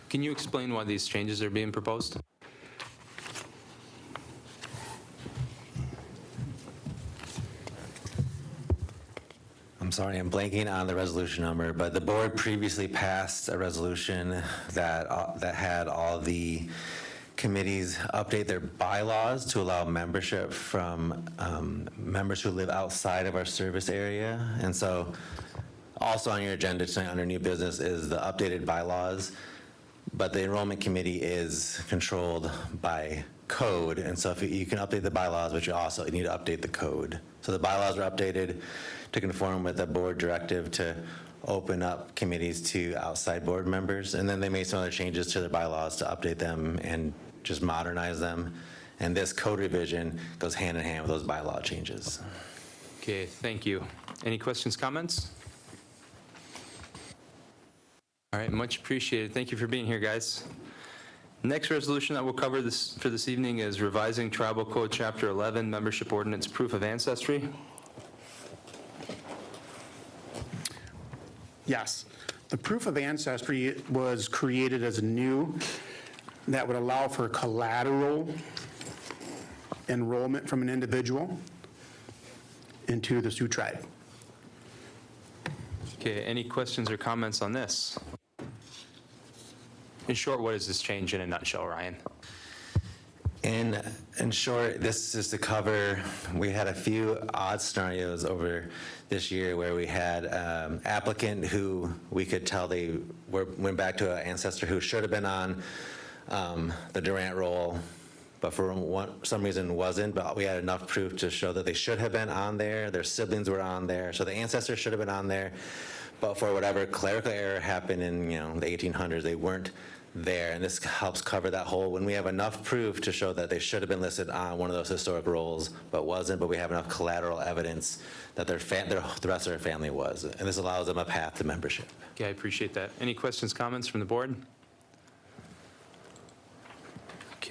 Can you explain why these changes are being proposed? I'm sorry, I'm blanking on the resolution number, but the board previously passed a resolution that had all the committees update their bylaws to allow membership from members who live outside of our service area. And so also on your agenda tonight under new business is the updated bylaws, but the enrollment committee is controlled by code. And so if you can update the bylaws, but you also need to update the code. So the bylaws were updated to conform with the board directive to open up committees to outside board members. And then they made some other changes to their bylaws to update them and just modernize them. And this code revision goes hand in hand with those bylaw changes. Okay, thank you. Any questions, comments? All right, much appreciated. Thank you for being here, guys. Next resolution that we'll cover for this evening is revising Tribal Code Chapter 11 Membership Ordinance Proof of Ancestry. Yes. The proof of ancestry was created as a new that would allow for collateral enrollment from an individual into the Sioux Tribe. Okay, any questions or comments on this? In short, what does this change in a nutshell, Ryan? In short, this is to cover, we had a few odd scenarios over this year where we had applicant who we could tell they went back to an ancestor who should have been on the Durant roll, but for some reason wasn't, but we had enough proof to show that they should have been on there, their siblings were on there, so the ancestor should have been on there, but for whatever clerical error happened in the 1800s, they weren't there, and this helps cover that whole, when we have enough proof to show that they should have been listed on one of those historic rolls, but wasn't, but we have enough collateral evidence that the rest of their family was, and this allows them a path to membership. Okay, I appreciate that. Any questions, comments from the board?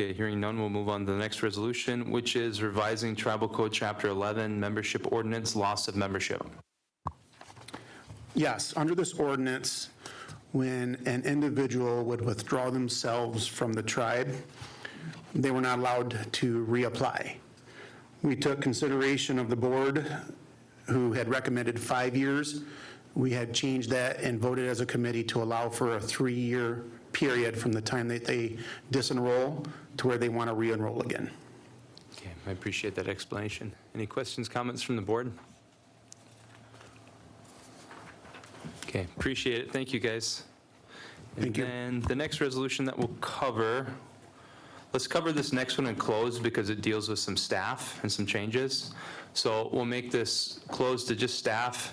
Okay, hearing none, we'll move on to the next resolution, which is revising Tribal Code Chapter 11, Membership Ordinance, Loss of Membership. Yes, under this ordinance, when an individual would withdraw themselves from the tribe, they were not allowed to reapply. We took consideration of the board, who had recommended 5 years. We had changed that and voted as a committee to allow for a 3-year period from the time that they disenroll to where they want to re-enroll again. Okay, I appreciate that explanation. Any questions, comments from the board? Okay, appreciate it. Thank you, guys. Thank you. And the next resolution that we'll cover, let's cover this next one in closed because it deals with some staff and some changes. So we'll make this closed to just staff.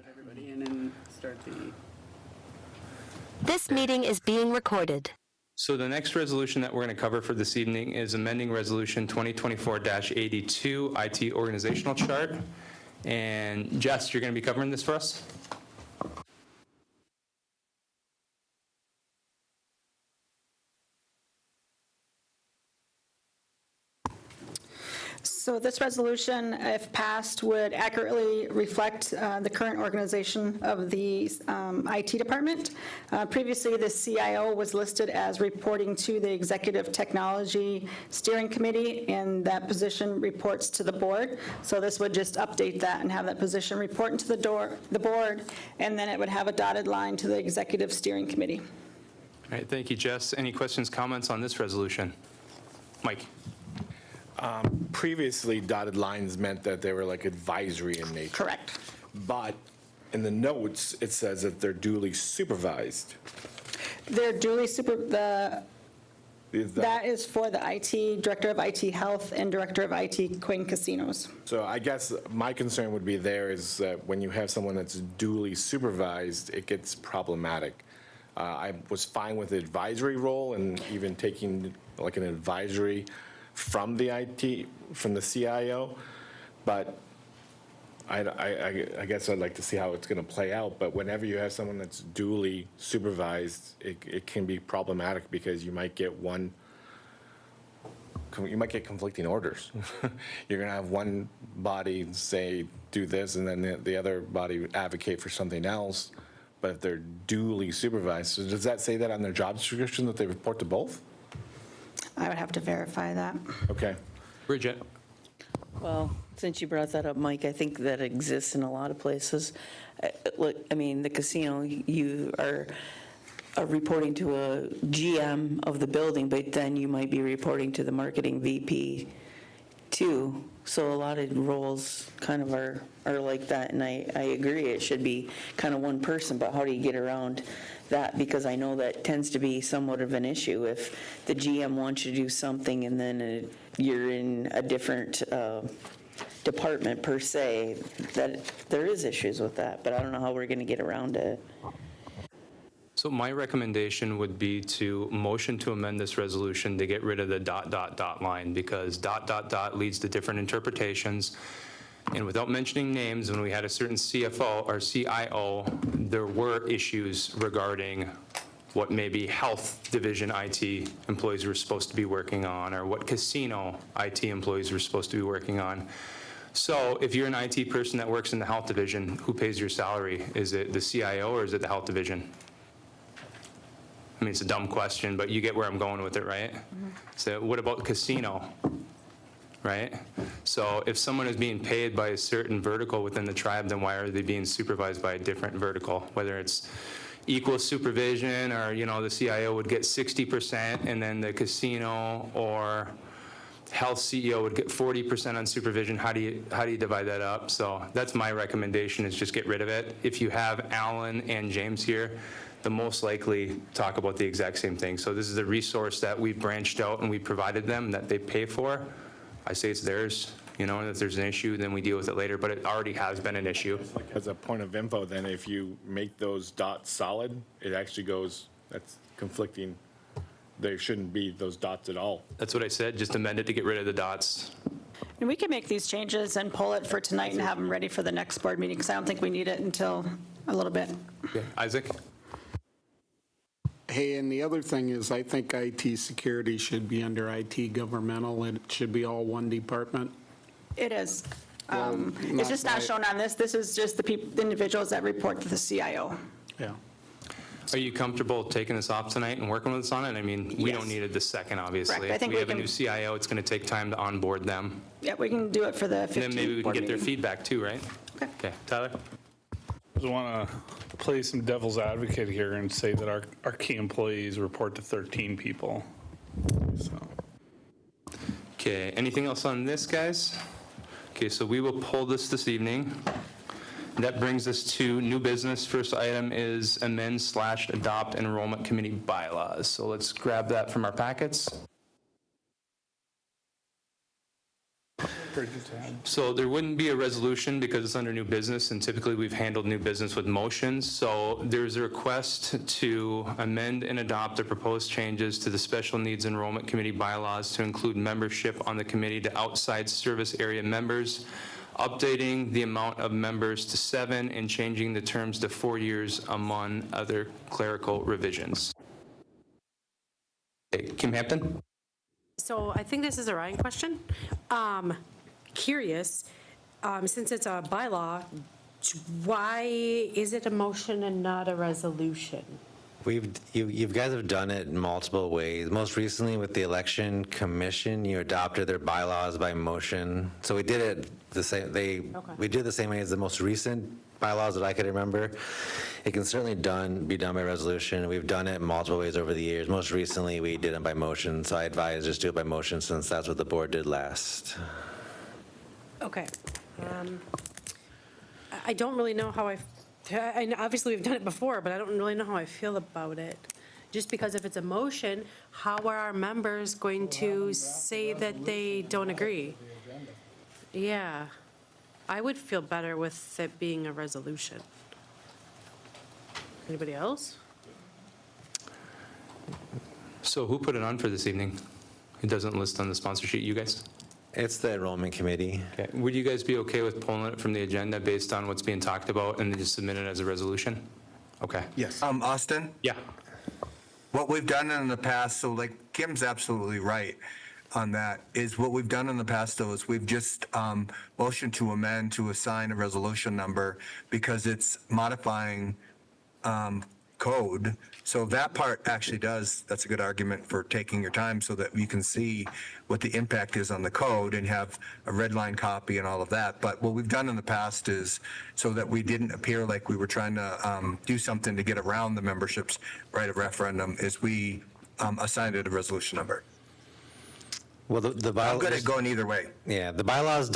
Everybody in and start the... This meeting is being recorded. So the next resolution that we're going to cover for this evening is amending Resolution 2024-82, IT Organizational Chart. And Jess, you're going to be covering this for us? So this resolution, if passed, would accurately reflect the current organization of the IT department. Previously, the CIO was listed as reporting to the Executive Technology Steering Committee, and that position reports to the board. So this would just update that and have that position report into the board, and then it would have a dotted line to the Executive Steering Committee. All right, thank you, Jess. Any questions, comments on this resolution? Mike? Previously, dotted lines meant that they were like advisory in nature. Correct. But in the notes, it says that they're duly supervised. They're duly that is for the IT, Director of IT Health and Director of IT Quinn Casinos. So I guess my concern would be there is that when you have someone that's duly supervised, it gets problematic. I was fine with the advisory role and even taking like an advisory from the IT, from the CIO, but I guess I'd like to see how it's going to play out. But whenever you have someone that's duly supervised, it can be problematic because you might get conflicting orders. You're going to have one body say, do this, and then the other body advocate for something else. But if they're duly supervised, so does that say that on their job description that they report to both? I would have to verify that. Okay. Bridget? Well, since you brought that up, Mike, I think that exists in a lot of places. Look, I mean, the casino, you are reporting to a GM of the building, but then you might be reporting to the marketing VP too. So a lot of roles kind of are like that, and I agree, it should be kind of one person, but how do you get around that? Because I know that tends to be somewhat of an issue if the GM wants you to do something and then you're in a different department per se, that there is issues with that, but I don't know how we're going to get around it. So my recommendation would be to motion to amend this resolution to get rid of the ... line, because ... leads to different interpretations. And without mentioning names, when we had a certain CFO or CIO, there were issues regarding what maybe health division IT employees were supposed to be working on, or what casino IT employees were supposed to be working on. So if you're an IT person that works in the health division, who pays your salary? Is it the CIO or is it the health division? I mean, it's a dumb question, but you get where I'm going with it, right? So what about casino, right? So if someone is being paid by a certain vertical within the tribe, then why are they being supervised by a different vertical? Whether it's equal supervision, or, you know, the CIO would get 60%, and then the casino or health CEO would get 40% on supervision. How do you divide that up? So that's my recommendation, is just get rid of it. If you have Alan and James here, they'll most likely talk about the exact same thing. So this is a resource that we branched out and we provided them that they pay for. I say it's theirs, you know, and if there's an issue, then we deal with it later, but it already has been an issue. As a point of info, then, if you make those dots solid, it actually goes, that's conflicting. There shouldn't be those dots at all. That's what I said, just amend it to get rid of the dots. And we can make these changes and pull it for tonight and have them ready for the next board meeting, because I don't think we need it until a little bit. Okay. Isaac? Hey, and the other thing is, I think IT security should be under IT governmental, and it should be all one department. It is. Well, It's just not by- shown on this. This is just the individuals that report to the CIO. Yeah. Are you comfortable taking this off tonight and working with us on it? I mean, we don't Yes. need it this second, obviously. Correct. I think If we we have a can- new CIO, it's going to take time to onboard them. Yeah, we can do it for the 15th And then maybe we can board get their meeting. feedback too, right? Okay. Tyler? I just want to play some devil's advocate here and say that our key employees report to 13 people. So. Okay, anything else on this, guys? Okay, so we will pull this evening. That brings us to new business. First item is amend/adopt enrollment committee bylaws. So let's grab that from our packets. So there wouldn't be a resolution because it's under new business, and typically we've handled new business with motions. So there's a request to amend and adopt the proposed changes to the Special Needs Enrollment Committee bylaws to include membership on the committee to outside service area members, updating the amount of members to 7, and changing the terms to 4 years among other clerical revisions. Okay, Kim Hampton? So I think this is a Ryan question. Curious, since it's a bylaw, why is it a motion and not a resolution? You guys have done it in multiple ways. Most recently with the Election Commission, you adopted their bylaws by motion. So we did it the same, we did it the same way as the most recent bylaws that I could remember. It can certainly be done by resolution. We've done it multiple ways over the years. Most recently, we did it by motion, so I advise just do it by motion since that's what the board did last. Okay. I don't really know how and obviously we've done it before, but I don't really know how I feel about it. Just because if it's a motion, how are our members going to say that they don't agree? Yeah, I would feel better with it being a resolution. Anybody else? So who put it on for this evening? It doesn't list on the sponsor sheet, you guys? It's the enrollment committee. Okay. Would you guys be okay with pulling it from the agenda based on what's being talked about and then just submit it as a resolution? Okay. Yes. Austin? Yeah. What we've done in the past, so like Kim's absolutely right on that, is what we've done in the past though is we've just motioned to amend to assign a resolution number because it's modifying code. So that part actually that's a good argument for taking your time so that you can see what the impact is on the code and have a red line copy and all of that. But what we've done in the past is so that we didn't appear like we were trying to do something to get around the membership's right of referendum is we assigned it a resolution number. Well, the bylaws. I'm good at going either way. Yeah, the bylaws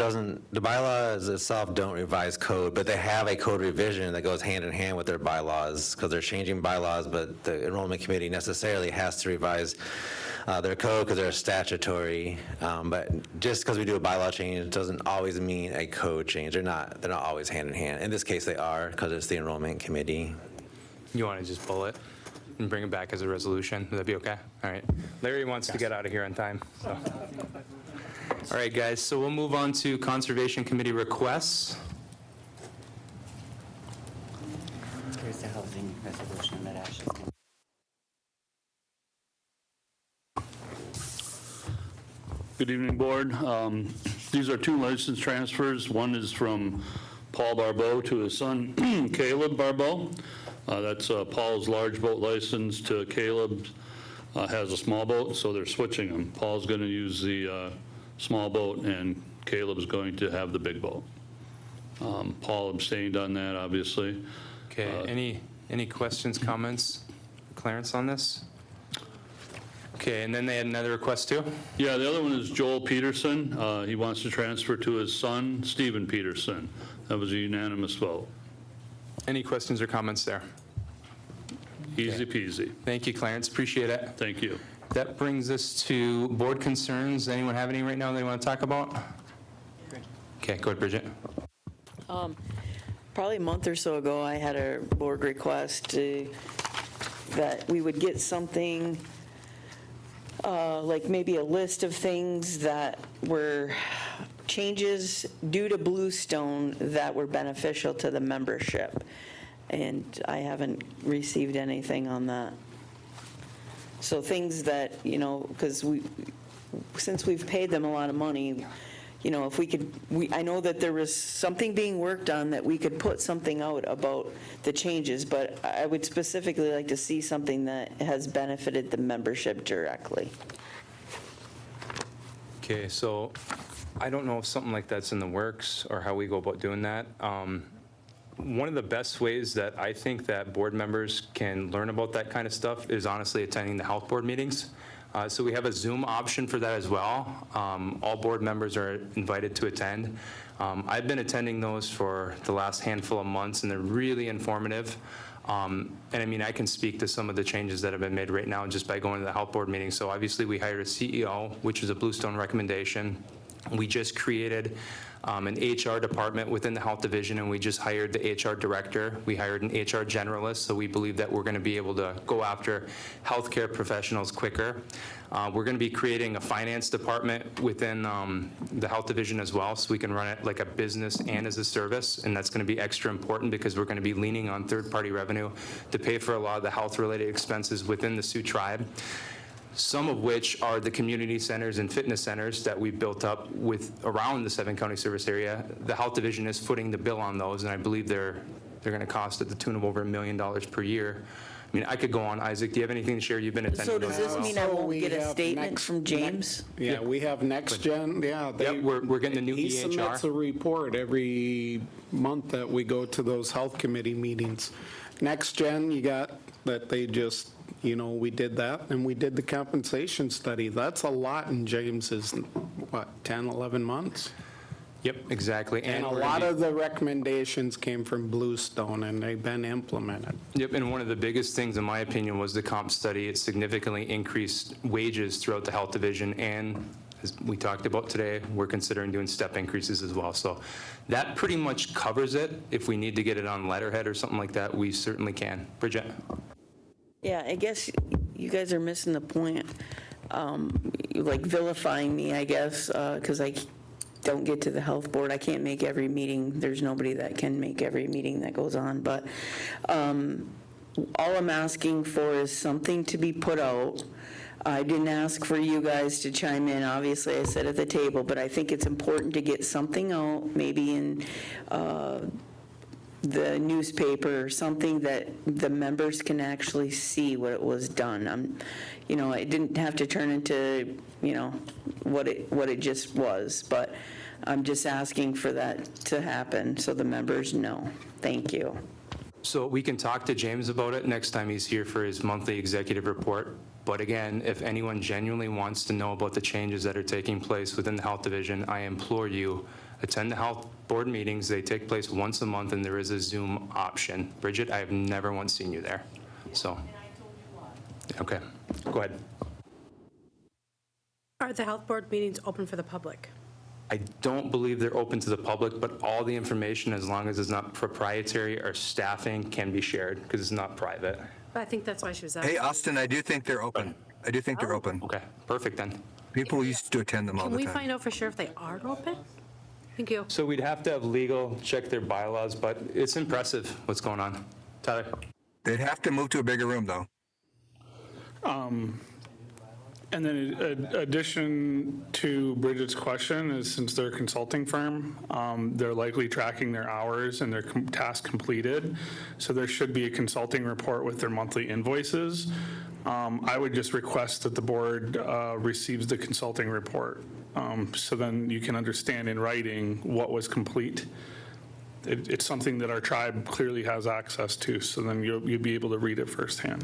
itself don't revise code, but they have a code revision that goes hand in hand with their bylaws because they're changing bylaws, but the enrollment committee necessarily has to revise their code because they're statutory. But just because we do a bylaw change doesn't always mean a code change. They're not always hand in hand. In this case, they are because it's the enrollment committee. You want to just pull it and bring it back as a resolution? Would that be okay? All right. Larry wants to get out of here on time. So. All right, guys, so we'll move on to Conservation Committee requests. Here's the housing resolution that Ash is going. Good evening, Board. These are 2 license transfers. One is from Paul Barbeau to his son, Caleb Barbeau. That's Paul's large boat license to Caleb has a small boat, so they're switching them. Paul's going to use the small boat, and Caleb's going to have the big boat. Paul abstained on that, obviously. Okay, any questions, comments, Clarence, on this? Okay, and then they had another request too? Yeah, the other one is Joel Peterson. He wants to transfer to his son, Stephen Peterson. That was a unanimous vote. Any questions or comments there? Easy peasy. Thank you, Clarence, appreciate it. Thank you. That brings us to board concerns. Anyone have any right now they want to talk about? Okay, go ahead, Bridget. Probably a month or so ago, I had a board request that we would get something like maybe a list of things that were changes due to Bluestone that were beneficial to the membership. And I haven't received anything on that. So things that, because since we've paid them a lot of money, if we could, I know that there was something being worked on that we could put something out about the changes, but I would specifically like to see something that has benefited the membership directly. Okay, so I don't know if something like that's in the works or how we go about doing that. One of the best ways that I think that board members can learn about that kind of stuff is honestly attending the health board meetings. So we have a Zoom option for that as well. All board members are invited to attend. I've been attending those for the last handful of months, and they're really informative. And I mean, I can speak to some of the changes that have been made right now just by going to the health board meeting. So obviously we hired a CEO, which is a Bluestone recommendation. We just created an HR department within the health division, and we just hired the HR director. We hired an HR generalist, so we believe that we're going to be able to go after healthcare professionals quicker. We're going to be creating a finance department within the health division as well, so we can run it like a business and as a service, and that's going to be extra important because we're going to be leaning on third-party revenue to pay for a lot of the health-related expenses within the Sioux Tribe, some of which are the community centers and fitness centers that we built up with around the 7-county service area. The health division is footing the bill on those, and I believe they're going to cost at the tune of over $1 million per year. I mean, I could go on. Isaac, do you have anything to share? You've been attending. So does this mean I won't get a statement from James? Yeah, we have Next Gen, yeah. Yep, we're getting the new He EHR. submits a report every month that we go to those health committee meetings. Next Gen, you got that they just, we did that, and we did the compensation study. That's a lot in James's, 10, 11 months? Yep, exactly. And a we're gonna lot be- of the recommendations came from Bluestone, and they've been implemented. Yep, and one of the biggest things, in my opinion, was the comp study. It significantly increased wages throughout the health division, and as we talked about today, we're considering doing step increases as well. So that pretty much covers it. If we need to get it on letterhead or something like that, we certainly can. Bridget? Yeah, I guess you guys are missing the point. Like vilifying me, I guess, because I don't get to the health board. I can't make every meeting. There's nobody that can make every meeting that goes on. But all I'm asking for is something to be put out. I didn't ask for you guys to chime in. Obviously, I said at the table, but I think it's important to get something out, maybe in the newspaper or something that the members can actually see what it was done. It didn't have to turn into, what it just was, but I'm just asking for that to happen so the members know. Thank you. So we can talk to James about it next time he's here for his monthly executive report. But again, if anyone genuinely wants to know about the changes that are taking place within the health division, I implore you, attend the health board meetings. They take place once a month, and there is a Zoom option. Bridget, I have never once seen you there. So, okay, go ahead. Are the health board meetings open for the public? I don't believe they're open to the public, but all the information, as long as it's not proprietary or staffing, can be shared because it's not private. I think that's why she was asking. Hey, Austin, I do think they're open. I do think they're open. Okay, perfect then. People used to attend them all Can the we time. find out for sure if they are open? Thank you. So we'd have to have legal check their bylaws, but it's impressive what's going on. Tyler? They'd have to move to a bigger room, though. And then in addition to Bridget's question is, since they're a consulting firm, they're likely tracking their hours and their task completed. So there should be a consulting report with their monthly invoices. I would just request that the board receives the consulting report. So then you can understand in writing what was complete. It's something that our tribe clearly has access to, so then you'll be able to read it firsthand.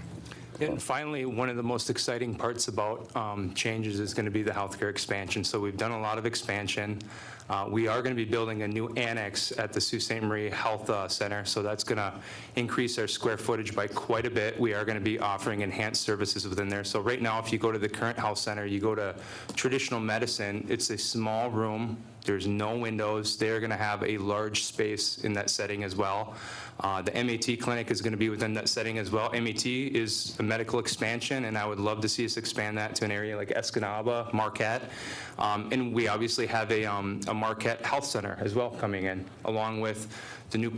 And finally, one of the most exciting parts about changes is going to be the healthcare expansion. So we've done a lot of expansion. We are going to be building a new annex at the Sault Ste. Marie Health Center, so that's going to increase our square footage by quite a bit. We are going to be offering enhanced services within there. So right now, if you go to the current health center, you go to traditional medicine, it's a small room. There's no windows. They're going to have a large space in that setting as well. The MAT clinic is going to be within that setting as well. MAT is a medical expansion, and I would love to see us expand that to an area like Escanaba, Marquette. And we obviously have a Marquette Health Center as well coming in, along with the new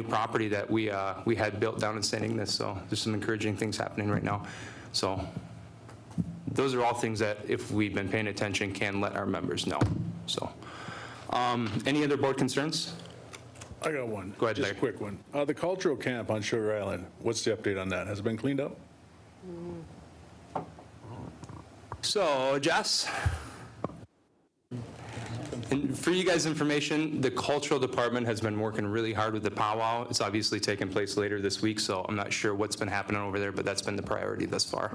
property that we had built down in St. Ignace. So there's some encouraging things happening right now. So those are all things that, if we've been paying attention, can let our members know. So any other board concerns? I got one. Go ahead, Just Larry. a quick one. The cultural camp on Sugar Island, what's the update on that? Has it been cleaned up? So, Jess? And for you guys' information, the cultural department has been working really hard with the powwow. It's obviously taking place later this week, so I'm not sure what's been happening over there, but that's been the priority thus far.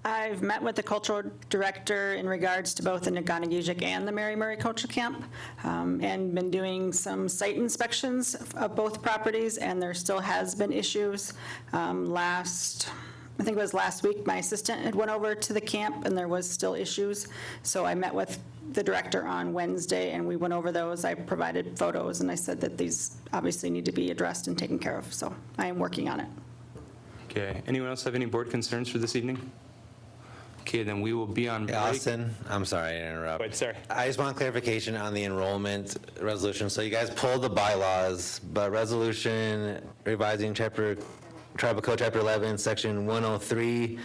I've met with the cultural director in regards to both the Naganagijic and the Mary Murray Cultural Camp, and been doing some site inspections of both properties, and there still has been issues. Last I think it was last week, my assistant had went over to the camp and there was still issues. So I met with the director on Wednesday and we went over those. I provided photos and I said that these obviously need to be addressed and taken care of. So I am working on it. Okay, anyone else have any board concerns for this evening? Okay, then we will be on break. Austin, I'm sorry to interrupt. Wait, sorry. I just want clarification on the enrollment resolution. So you guys pulled the bylaws, but resolution revising Tribal Code Chapter 11, Section 103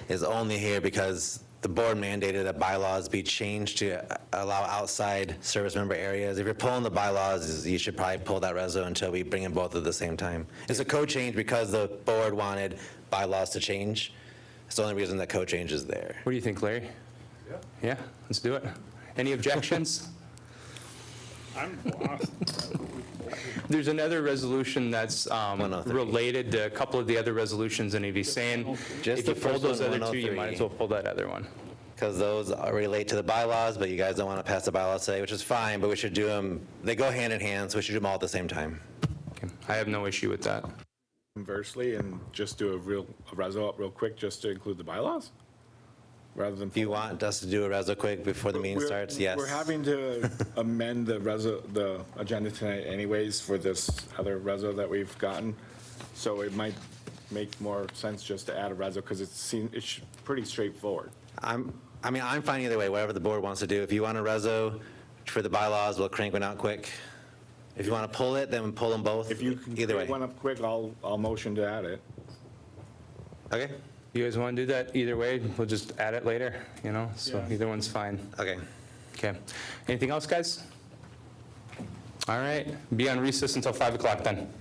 is only here because the board mandated that bylaws be changed to allow outside service member areas. If you're pulling the bylaws, you should probably pull that reso until we bring in both at the same time. It's a code change because the board wanted bylaws to change. It's the only reason that code change is there. What do you think, Larry? Yeah. Yeah, let's do it. Any objections? There's another resolution that's related to a couple of the other resolutions, and if he's saying, Just if you the pull first those one, other two, you 103. might as well pull that other one. Because those relate to the bylaws, but you guys don't want to pass the bylaws today, which is fine, but we should do them, they go hand in hand, so we should do them all at the same time. Okay, I have no issue with that. Conversely, and just do a reso up real quick, just to include the bylaws? Rather than. If you want us to do a reso quick before the meeting starts, yes. We're having to amend the agenda tonight anyways for this other reso that we've gotten. So it might make more sense just to add a reso because it's pretty straightforward. I'm fine either way, whatever the board wants to do. If you want a reso for the bylaws, we'll crank one out quick. If you want to pull it, then pull them both. If you can Either way. clear one up quick, I'll motion to add it. Okay, You guys want to do that? Either way, we'll just add it later, so either one's fine. okay. Okay. Anything else, guys? All right, be on recess until 5 o'clock then.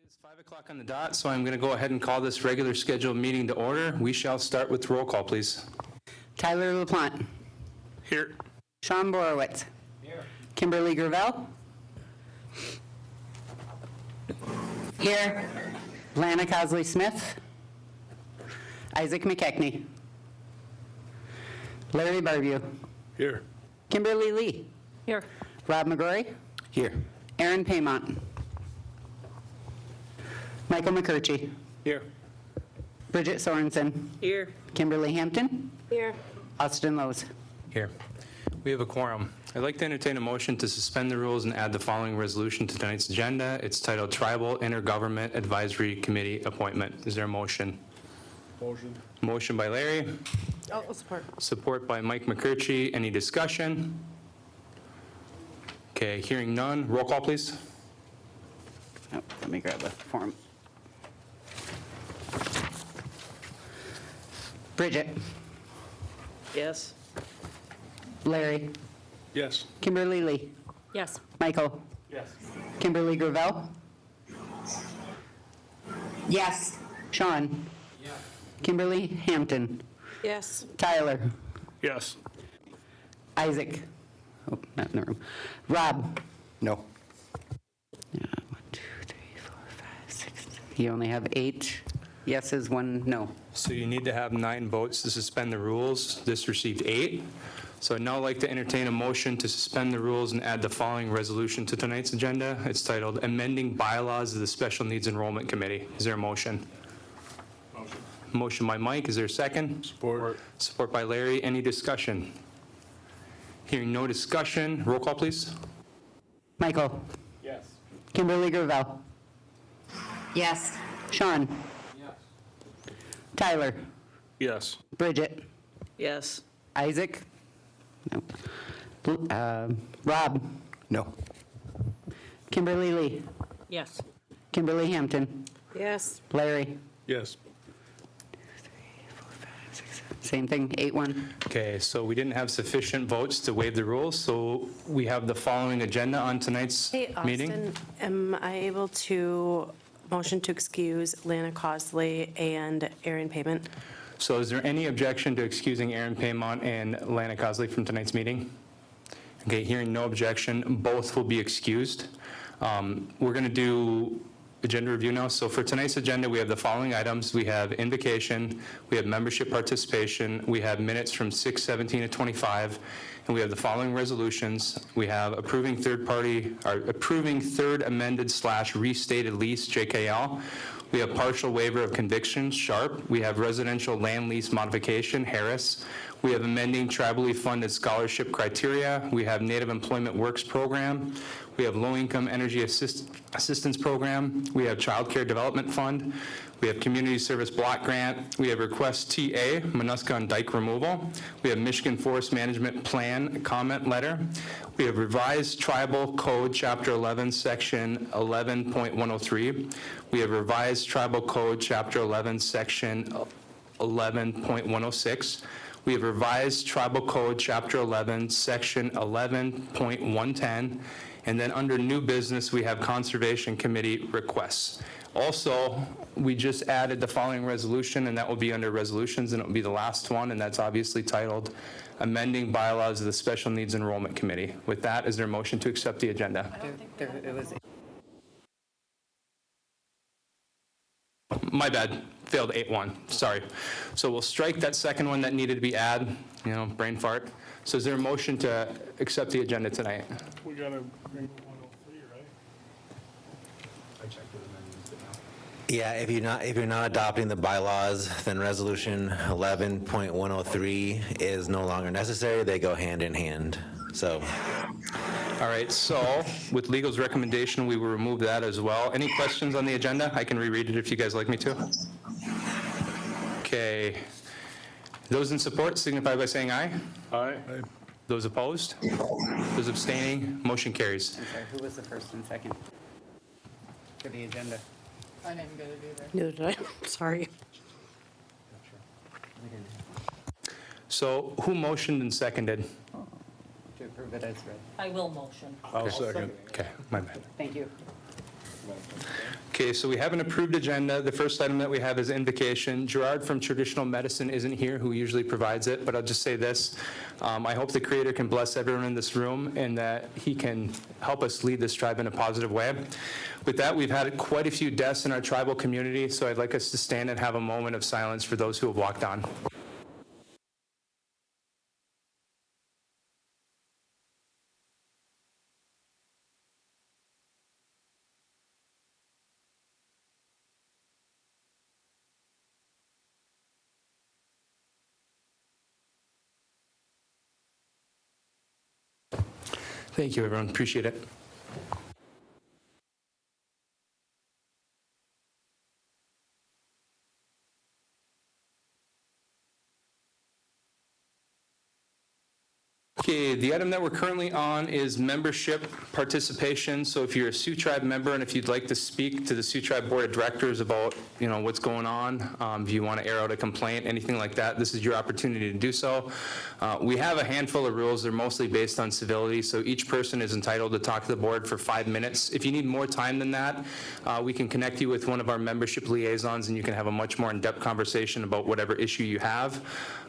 It's 5 o'clock on the dot, so I'm going to go ahead and call this regular scheduled meeting to order. We shall start with roll call, please. Tyler LaPlante. Here. Sean Borowitz. Here. Kimberly Gravel. Here. Lana Cosley Smith. Isaac McKechnie. Larry Barbeau. Here. Kimberly Lee. Here. Rob McGrory. Here. Aaron Paymont. Michael McCurchy. Here. Bridget Sorensen. Here. Kimberly Hampton. Here. Austin Lowe's. Here. We have a quorum. I'd like to entertain a motion to suspend the rules and add the following resolution to tonight's agenda. It's titled Tribal Intergovernment Advisory Committee Appointment. Is there a motion? Motion. Motion by Larry, Oh, support. support by Mike McCurchy. Any discussion? Okay, hearing none. Roll call, please. Oh, let me grab the form. Bridget. Yes. Larry. Yes. Kimberly Lee. Yes. Michael. Yes. Kimberly Gravel. Yes. Sean. Kimberly Hampton. Yes. Tyler. Yes. Isaac. Oh, not in the room. Rob. No. 1, 2, 3, 4, 5, 6. You only have 8 yeses, 1 no. So you need to have 9 votes to suspend the rules. This received 8. So I'd now like to entertain a motion to suspend the rules and add the following resolution to tonight's agenda. It's titled Amending Bylaws of the Special Needs Enrollment Committee. Is there a motion? Motion. Motion by Mike. Is there a second? Support. Support by Larry. Any discussion? Hearing no discussion. Roll call, please. Michael. Yes. Kimberly Gravel. Yes. Sean. Yes. Tyler. Yes. Bridget. Yes. Isaac. No. Rob. No. Kimberly Lee. Yes. Kimberly Hampton. Yes. Larry. Yes. Same thing, 8-1. Okay, so we didn't have sufficient votes to waive the rules, so we have the following agenda on tonight's Hey, meeting. Austin, am I able to motion to excuse Lana Cosley and Aaron Payment? So is there any objection to excusing Aaron Paymont and Lana Cosley from tonight's meeting? Okay, hearing no objection, both will be excused. We're going to do agenda review now. So for tonight's agenda, we have the following items. We have invocation, we have membership participation, we have minutes from 6:17 to 25, and we have the following resolutions. We have approving third amended / restated lease, JKL. We have partial waiver of convictions, Sharp. We have residential land lease modification, Harris. We have amending tribally funded scholarship criteria. We have Native Employment Works Program. We have Low-Income Energy Assistance Program. We have Child Care Development Fund. We have Community Service Block Grant. We have Request TA, Munusca Dike Removal. We have Michigan Forest Management Plan Comment Letter. We have Revised Tribal Code, Chapter 11, Section 11.103. We have Revised Tribal Code, Chapter 11, Section 11.106. We have Revised Tribal Code, Chapter 11, Section 11.110. And then under new business, we have Conservation Committee requests. Also, we just added the following resolution, and that will be under resolutions, and it will be the last one, and that's obviously titled Amending Bylaws of the Special Needs Enrollment Committee. With that, is there a motion to accept the agenda? My bad, failed 8-1, sorry. So we'll strike that second one that needed to be added, brain fart. So is there a motion to accept the agenda tonight? We gotta bring 103, right? I checked with amendments, but no. Yeah, if you're not adopting the bylaws, then resolution 11.103 is no longer necessary. They go hand in hand. So, all right, so with legal's recommendation, we will remove that as well. Any questions on the agenda? I can reread it if you guys like me to. Okay. Those in support signify by saying aye. Aye. Those opposed? Those abstaining? Motion carries. I'm sorry, who was the first and second for the agenda? I didn't get it either. Neither did I. Sorry. So who motioned and seconded? To approve it as read. I will motion. I'll second. Okay, my bad. Thank you. Okay, so we have an approved agenda. The first item that we have is invocation. Gerard from Traditional Medicine isn't here, who usually provides it, but I'll just say this. I hope the Creator can bless everyone in this room and that he can help us lead this tribe in a positive way. With that, we've had quite a few deaths in our tribal community, so I'd like us to stand and have a moment of silence for those who have walked on. Thank you, everyone. Appreciate it. Okay, the item that we're currently on is membership participation. So if you're a Sioux Tribe member and if you'd like to speak to the Sioux Tribe Board of Directors about, what's going on, if you want to air out a complaint, anything like that, this is your opportunity to do so. We have a handful of rules. They're mostly based on civility, so each person is entitled to talk to the board for 5 minutes. If you need more time than that, we can connect you with one of our membership liaisons and you can have a much more in-depth conversation about whatever issue you have.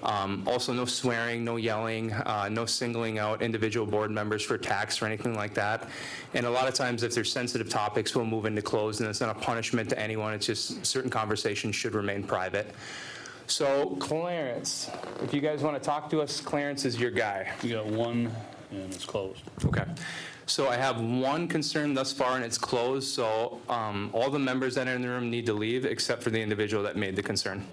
Also, no swearing, no yelling, no singling out individual board members for attacks or anything like that. And a lot of times, if there's sensitive topics, we'll move into closed, and it's not a punishment to anyone. It's just certain conversations should remain private. So, Clarence, if you guys want to talk to us, Clarence is your guy. We got one, and it's closed. Okay. So I have one concern thus far, and it's closed. So all the members that are in the room need to leave, except for the individual that made the concern.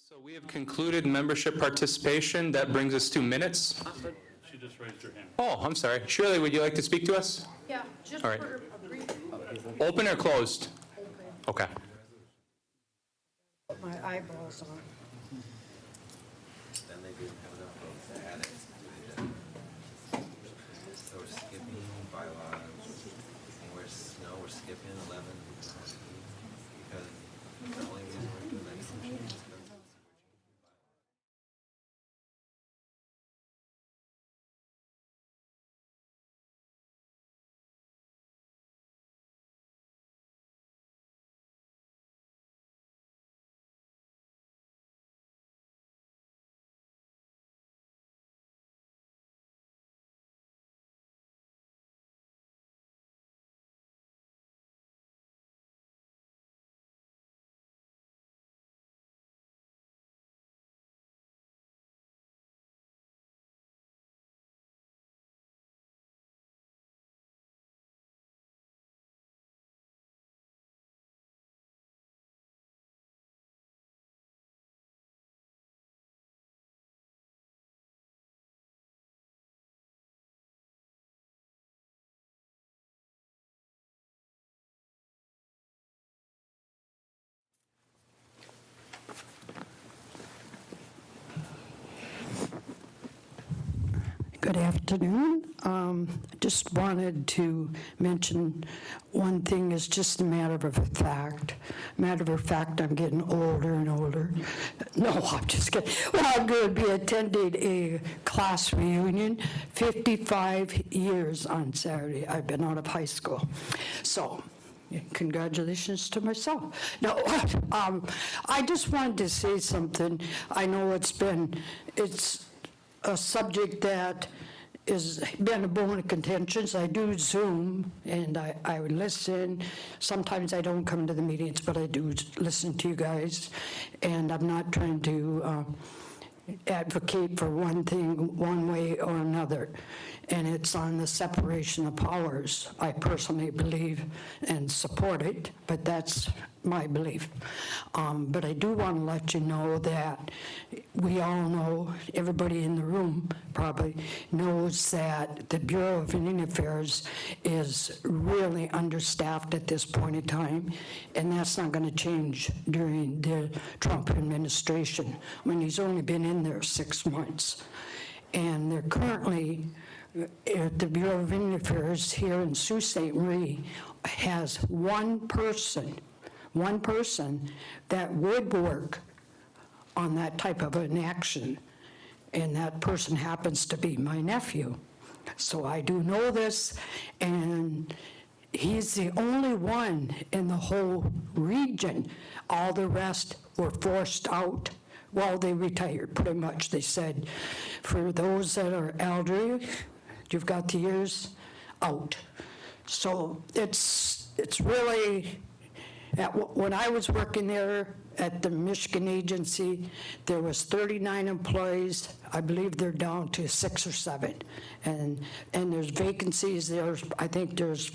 So we have concluded membership participation. That brings us to minutes. She just raised her hand. Oh, I'm sorry. Shirley, would you like to speak to us? Yeah, just All right. for a brief. Open or closed? Okay. Put my eyeballs on. Then they didn't have enough votes to add it. So we're skipping bylaws, and we're skipping 11. Because the only reason we're doing that is because we're changing bylaws. Good afternoon. Just wanted to mention one thing is just a matter of fact. Matter of fact, I'm getting older and older. No, I'm just kidding. Well, I'm going to be attending a class reunion, 55 years on Saturday. I've been out of high school. So, congratulations to myself. No, I just wanted to say something. I know it's a subject that has been a bone of contention. I do Zoom and I would listen. Sometimes I don't come to the meetings, but I do listen to you guys. And I'm not trying to advocate for one thing one way or another. And it's on the separation of powers. I personally believe and support it, but that's my belief. But I do want to let you know that we all know, everybody in the room probably knows that the Bureau of Indian Affairs is really understaffed at this point in time, and that's not going to change during the Trump administration when he's only been in there 6 months. And they're currently, the Bureau of Indian Affairs here in Sault Ste. Marie has one person that would work on that type of an action, and that person happens to be my nephew. So I do know this, and he's the only one in the whole region. All the rest were forced out. Well, they retired, pretty much. They said, for those that are elderly, you've got the years out. So it's really, when I was working there at the Michigan agency, there was 39 employees. I believe they're down to 6 or 7. And there's vacancies, I think there's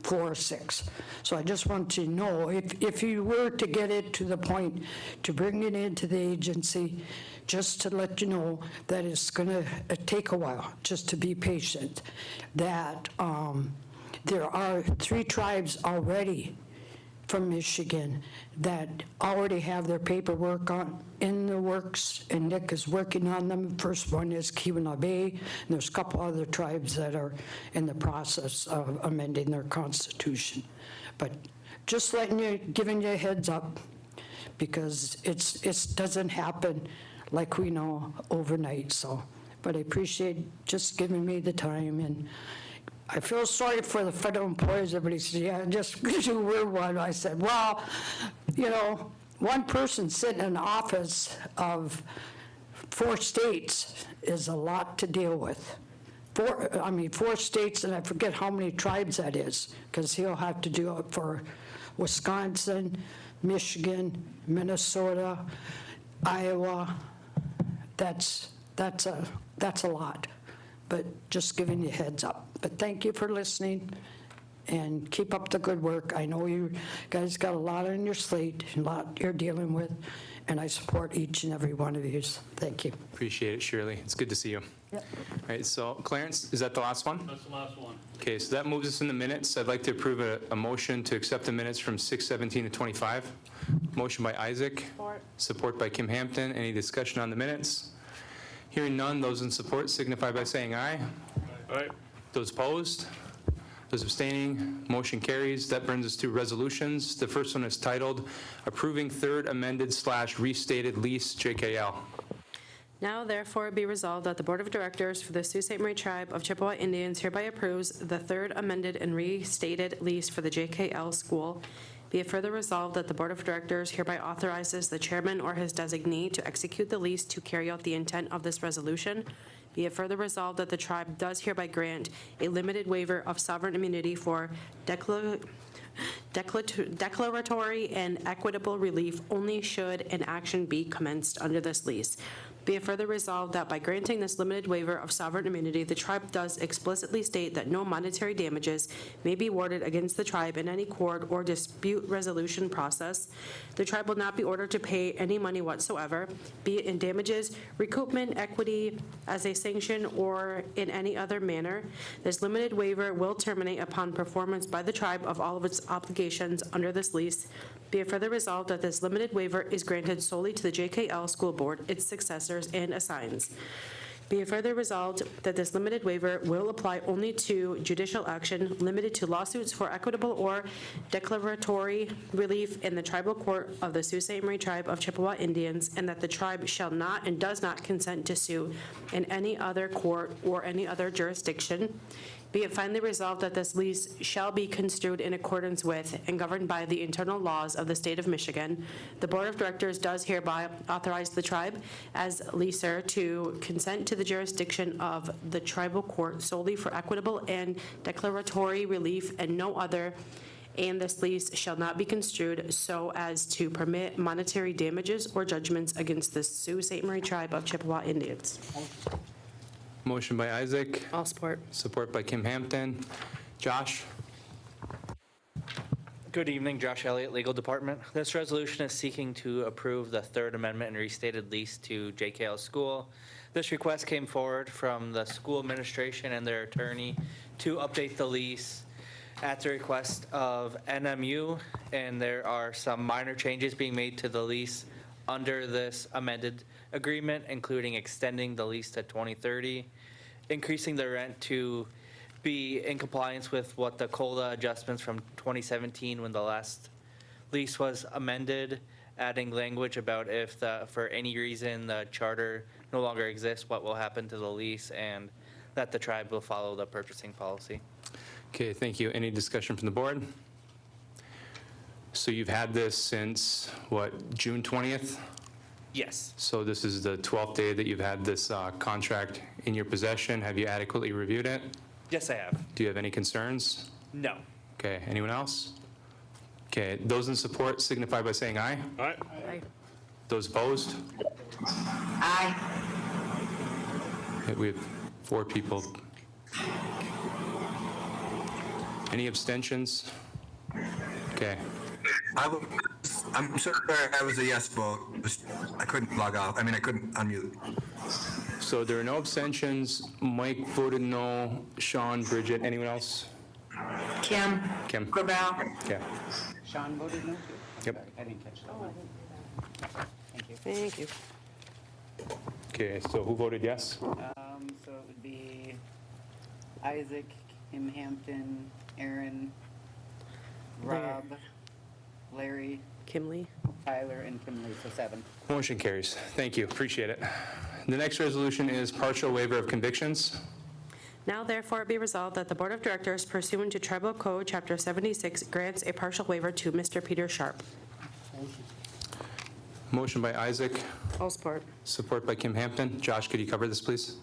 4 or 6. So I just want you to know, if you were to get it to the point to bring it into the agency, just to let you know that it's going to take a while, just to be patient, that there are 3 tribes already from Michigan that already have their paperwork in the works, and Nick is working on them. First one is Keweenaw Bay, and there's a couple other tribes that are in the process of amending their constitution. But just giving you a heads up, because it doesn't happen like we know overnight. So, but I appreciate just giving me the time, and I feel sorry for the federal employees. Everybody says, yeah, just because you were one. I said, well, one person sitting in the office of 4 states is a lot to deal with. 4 states, and I forget how many tribes that is, because he'll have to do it for Wisconsin, Michigan, Minnesota, Iowa. That's a lot. But just giving you a heads up. But thank you for listening, and keep up the good work. I know you guys got a lot on your slate, a lot you're dealing with, and I support each and every one of these. Thank you. Appreciate it, Shirley. It's good to see you. Yep. All right, so Clarence, is that the last one? That's the last one. Okay, so that moves us in the minutes. I'd like to approve a motion to accept the minutes from 6:17 to 25. Motion by Isaac. Support by Kim Hampton. Any discussion on the minutes? Hearing none, those in support signify by saying aye. Aye. Those opposed? Those abstaining? Motion carries. That brings us to resolutions. The first one is titled Approving Third Amended / Restated Lease JKL. Now therefore be resolved that the Board of Directors for the Sault Ste. Marie Tribe of Chippewa Indians hereby approves the third amended and restated lease for the JKL School. Be it further resolved that the Board of Directors hereby authorizes the chairman or his designee to execute the lease to carry out the intent of this resolution. Be it further resolved that the tribe does hereby grant a limited waiver of sovereign immunity for declaratory and equitable relief only should an action be commenced under this lease. Be it further resolved that by granting this limited waiver of sovereign immunity, the tribe does explicitly state that no monetary damages may be awarded against the tribe in any court or dispute resolution process. The tribe will not be ordered to pay any money whatsoever, be it in damages, recoupment, equity, as a sanction, or in any other manner. This limited waiver will terminate upon performance by the tribe of all of its obligations under this lease. Be it further resolved that this limited waiver is granted solely to the JKL School Board, its successors, and assigns. Be it further resolved that this limited waiver will apply only to judicial action limited to lawsuits for equitable or declaratory relief in the tribal court of the Sault Ste. Marie Tribe of Chippewa Indians, and that the tribe shall not and does not consent to sue in any other court or any other jurisdiction. Be it finally resolved that this lease shall be construed in accordance with and governed by the internal laws of the state of Michigan. The Board of Directors does hereby authorize the tribe as leaser to consent to the jurisdiction of the tribal court solely for equitable and declaratory relief and no other, and this lease shall not be construed so as to permit monetary damages or judgments against the Sault Ste. Marie Tribe of Chippewa Indians. Motion by Isaac. All support. Support by Kim Hampton. Josh? Good evening, Josh Elliott, Legal Department. This resolution is seeking to approve the Third Amendment and restated lease to JKL School. This request came forward from the school administration and their attorney to update the lease at the request of NMU, and there are some minor changes being made to the lease under this amended agreement, including extending the lease to 2030, increasing the rent to be in compliance with what the COLA adjustments from 2017 when the last lease was amended, adding language about if for any reason the charter no longer exists, what will happen to the lease, and that the tribe will follow the purchasing policy. Okay, thank you. Any discussion from the board? So you've had this since, what, June 20th? Yes. So this is the 12th day that you've had this contract in your possession. Have you adequately reviewed it? Yes, I have. Do you have any concerns? No. Okay, anyone else? Okay, those in support signify by saying aye. Aye. Aye. Those opposed? Aye. Okay, we have 4 people. Any abstentions? Okay. I'm sorry, I was a yes vote. I couldn't log off. I mean, I couldn't unmute. So there are no abstentions. Mike voted no. Sean, Bridget, anyone else? Kim. Kim. Grabel. Okay. Sean voted no? Yep. I didn't catch that. Thank you. Thank you. Okay, so who voted yes? So it would be Isaac, Kim Hampton, Aaron, Rob, Larry, Kimley. Tyler, and Kimley, so 7. Motion carries. Thank you. Appreciate it. The next resolution is partial waiver of convictions. Now therefore be resolved that the Board of Directors pursuant to Tribal Code Chapter 76 grants a partial waiver to Mr. Peter Sharp. Motion by Isaac. All support. Support by Kim Hampton. Josh, could you cover this, please?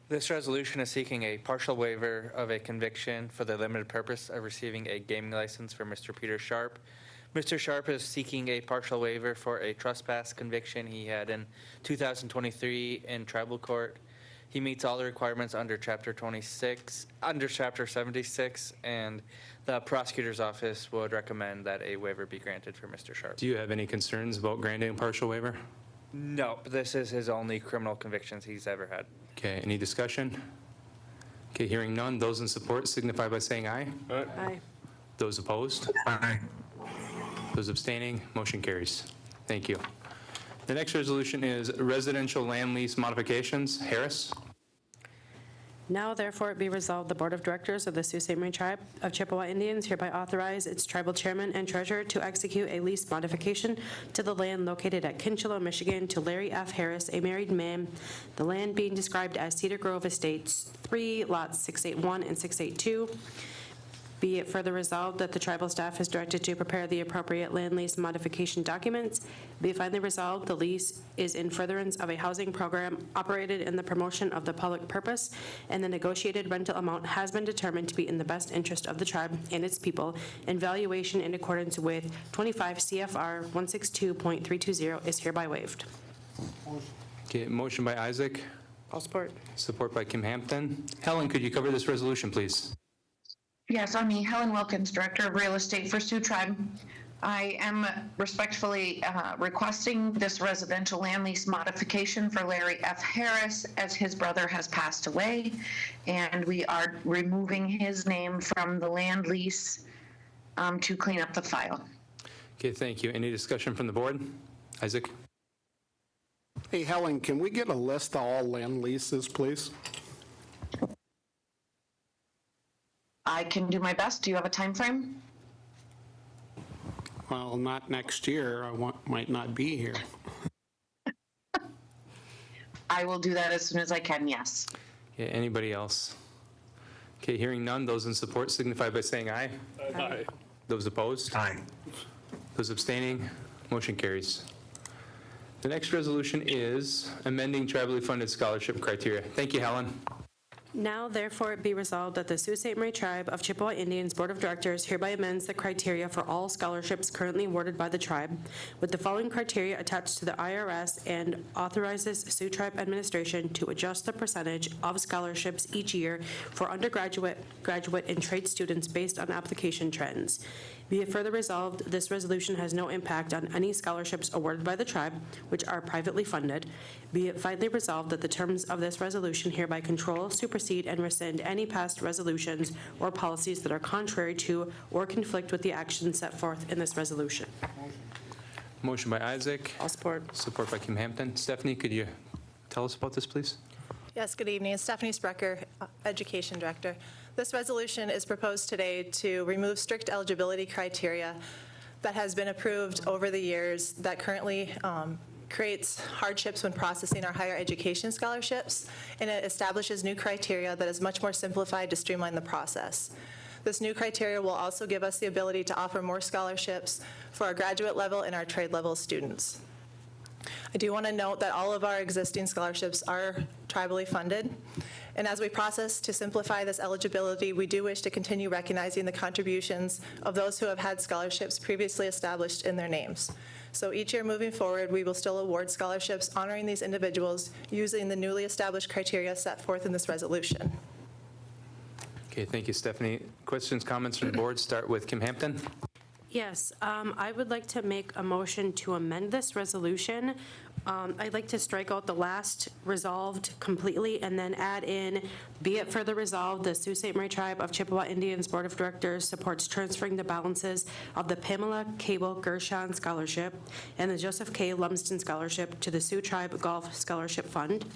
This resolution is seeking a partial waiver of a conviction for the limited purpose of receiving a gaming license for Mr. Peter Sharp. Mr. Sharp is seeking a partial waiver for a trespass conviction he had in 2023 in tribal court. He meets all the requirements under Chapter 76, and the prosecutor's office would recommend that a waiver be granted for Mr. Sharp. Do you have any concerns about granting a partial waiver? No, this is his only criminal convictions he's ever had. Okay, any discussion? Okay, hearing none, those in support signify by saying aye. Aye. Those opposed? Aye. Those abstaining, motion carries. Thank you. The next resolution is residential land lease modifications. Harris? Now therefore it be resolved, the Board of Directors of the Sault Ste. Marie Tribe of Chippewa Indians hereby authorize its tribal chairman and treasurer to execute a lease modification to the land located at Kinchelo, Michigan, to Larry F. Harris, a married man, the land being described as Cedar Grove Estates 3, lots 681 and 682. Be it further resolved that the tribal staff is directed to prepare the appropriate land lease modification documents. Be it finally resolved, the lease is in furtherance of a housing program operated in the promotion of the public purpose, and the negotiated rental amount has been determined to be in the best interest of the tribe and its people, and valuation in accordance with 25 CFR 162.320 is hereby waived. Okay, motion by Isaac, All support. support by Kim Hampton. Helen, could you cover this resolution, please? Yes, I'm Helen Wilkins, Director of Real Estate for Sioux Tribe. I am respectfully requesting this residential land lease modification for Larry F. Harris, as his brother has passed away, and we are removing his name from the land lease to clean up the file. Okay, thank you. Any discussion from the board? Isaac? Hey, Helen, can we get a list of all land leases, please? I can do my best. Do you have a time frame? Well, not next year. Might not be here. I will do that as soon as I can, yes. Okay, anybody else? Okay, hearing none, those in support signify by saying aye. Aye. Those opposed? Aye. Those abstaining, motion carries. The next resolution is amending tribally funded scholarship criteria. Thank you, Helen. Now therefore it be resolved that the Sault Ste. Marie Tribe of Chippewa Indians Board of Directors hereby amends the criteria for all scholarships currently awarded by the tribe with the following criteria attached to the IRS, and authorizes Sioux Tribe administration to adjust the percentage of scholarships each year for undergraduate, graduate, and trade students based on application trends. Be it further resolved, this resolution has no impact on any scholarships awarded by the tribe, which are privately funded. Be it finally resolved that the terms of this resolution hereby control, supersede, and rescind any past resolutions or policies that are contrary to or conflict with the actions set forth in this resolution. Motion by Isaac. All support. Support by Kim Hampton. Stephanie, could you tell us about this, please? Yes, good evening. Stephanie Sprecher, Education Director. This resolution is proposed today to remove strict eligibility criteria that has been approved over the years that currently creates hardships when processing our higher education scholarships, and it establishes new criteria that is much more simplified to streamline the process. This new criteria will also give us the ability to offer more scholarships for our graduate level and our trade level students. I do want to note that all of our existing scholarships are tribally funded, and as we process to simplify this eligibility, we do wish to continue recognizing the contributions of those who have had scholarships previously established in their names. So each year moving forward, we will still award scholarships honoring these individuals using the newly established criteria set forth in this resolution. Okay, thank you, Stephanie. Questions, comments from the board? Start with Kim Hampton. Yes, I would like to make a motion to amend this resolution. I'd like to strike out the last resolved completely and then add in, be it further resolved, the Sault Ste. Marie Tribe of Chippewa Indians Board of Directors supports transferring the balances of the Pamela Cable Gershon Scholarship and the Joseph K. Lumsden Scholarship to the Sioux Tribe Golf Scholarship Fund.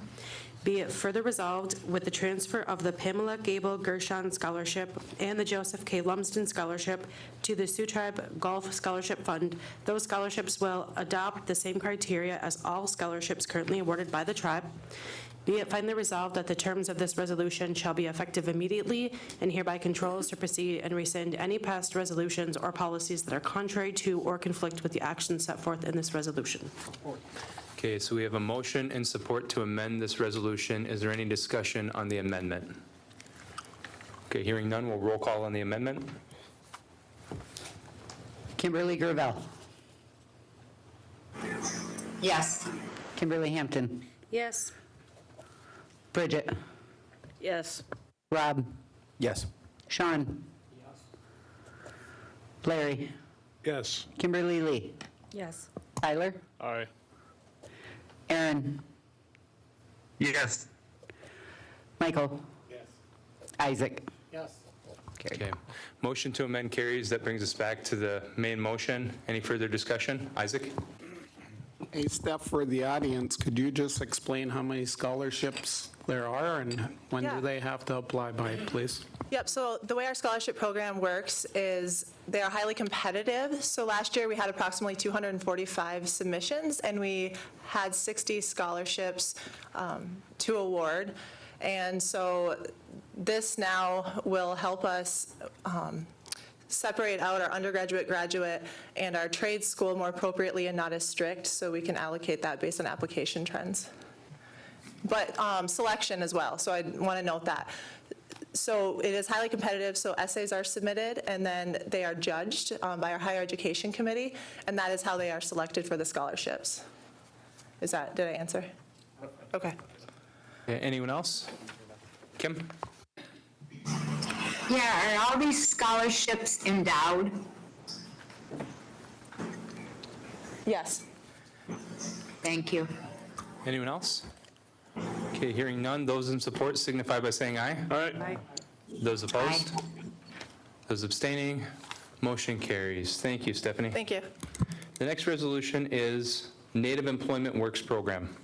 Be it further resolved, with the transfer of the Pamela Gable Gershon Scholarship and the Joseph K. Lumsden Scholarship to the Sioux Tribe Golf Scholarship Fund, those scholarships will adopt the same criteria as all scholarships currently awarded by the tribe. Be it finally resolved that the terms of this resolution shall be effective immediately, and hereby controls to proceed and rescind any past resolutions or policies that are contrary to or conflict with the actions set forth in this resolution. Okay, so we have a motion and support to amend this resolution. Is there any discussion on the amendment? Okay, hearing none, we'll roll call on the amendment. Kimberly Gravel. Yes. Kimberly Hampton. Yes. Bridget, Yes. Rob, Yes. Sean. Larry, Yes. Kimberly Lee, Yes. Tyler, Aye. Aaron, Yes. Michael. Isaac. Okay. Motion to amend carries. That brings us back to the main motion. Any further discussion? Isaac? Hey, Steph, for the audience, could you just explain how many scholarships there are and when Yeah. do they have to apply by, please? Yep, so the way our scholarship program works is they are highly competitive. So last year, we had approximately 245 submissions, and we had 60 scholarships to award. And so this now will help us separate out our undergraduate, graduate, and our trade school more appropriately and not as strict, so we can allocate that based on application trends. But selection as well, so I want to note that. So it is highly competitive, so essays are submitted, and then they are judged by our higher education committee, and that is how they are selected for the scholarships. Did I answer? Okay. Anyone else? Kim? Yeah, are all these scholarships endowed? Yes. Thank you. Anyone else? Okay, hearing none. Those in support signify by saying aye. All right. Aye. Those opposed? Those abstaining? Motion carries. Thank you, Stephanie. Thank you. The next resolution is Native Employment Works Program.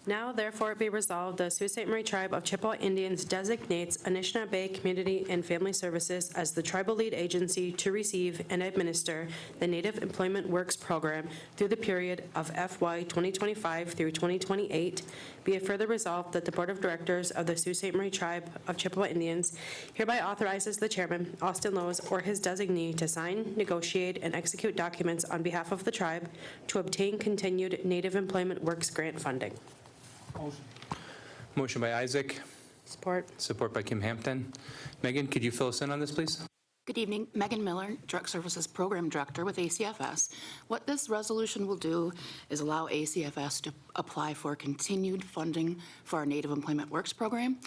Now therefore be resolved, the Sault Ste. Marie Tribe of Chippewa Indians designates Anishinaabe Bay Community and Family Services as the tribal lead agency to receive and administer the Native Employment Works Program through the period of FY 2025 through 2028. Be it further resolved that the Board of Directors of the Sault Ste. Marie Tribe of Chippewa Indians hereby authorizes the chairman, Austin Lowe's, or his designee to sign, negotiate, and execute documents on behalf of the tribe to obtain continued Native Employment Works grant funding. Motion by Isaac, Support. support by Kim Hampton. Megan, could you fill us in on this, please? Good evening, Megan Miller, Direct Services Program Director with ACFS. What this resolution will do is allow ACFS to apply for continued funding for our Native Employment Works Program.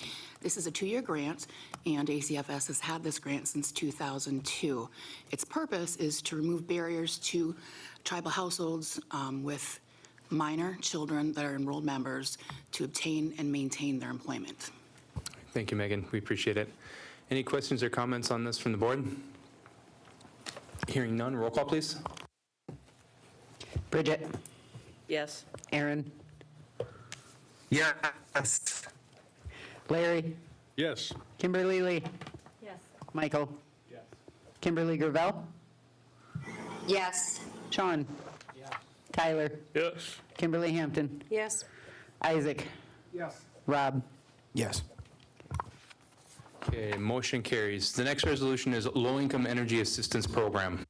This is a 2-year grant, and ACFS has had this grant since 2002. Its purpose is to remove barriers to tribal households with minor children that are enrolled members to obtain and maintain their employment. Thank you, Megan. We appreciate it. Any questions or comments on this from the board? Hearing none, roll call, please. Bridget, Yes. Aaron, Yes. Larry, Yes. Kimberly Lee, Yes. Michael. Kimberly Gravel, Yes. Sean. Tyler, Yes. Kimberly Hampton, Yes. Isaac. Rob. Yes. Okay, motion carries. The next resolution is Low-Income Energy Assistance Program.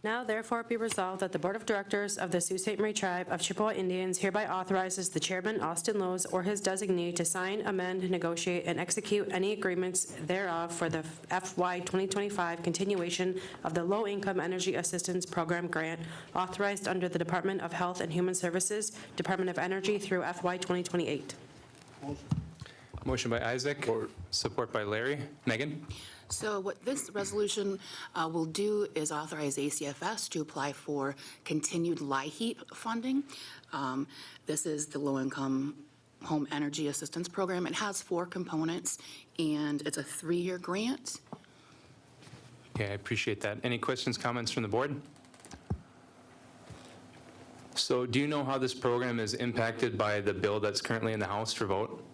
Now therefore be resolved that the Board of Directors of the Sault Ste. Marie Tribe of Chippewa Indians hereby authorizes the chairman, Austin Lowe's, or his designee to sign, amend, negotiate, and execute any agreements thereof for the FY 2025 continuation of the Low Income Energy Assistance Program grant authorized under the Department of Health and Human Services, Department of Energy through FY 2028. Motion by Isaac, support by Larry. Megan? So what this resolution will do is authorize ACFS to apply for continued LIHEAP funding. This is the Low-Income Home Energy Assistance Program. It has 4 components, and it's a 3-year grant. Okay, I appreciate that. Any questions, comments from the board? So do you know how this program is impacted by the bill that's currently in the House for vote?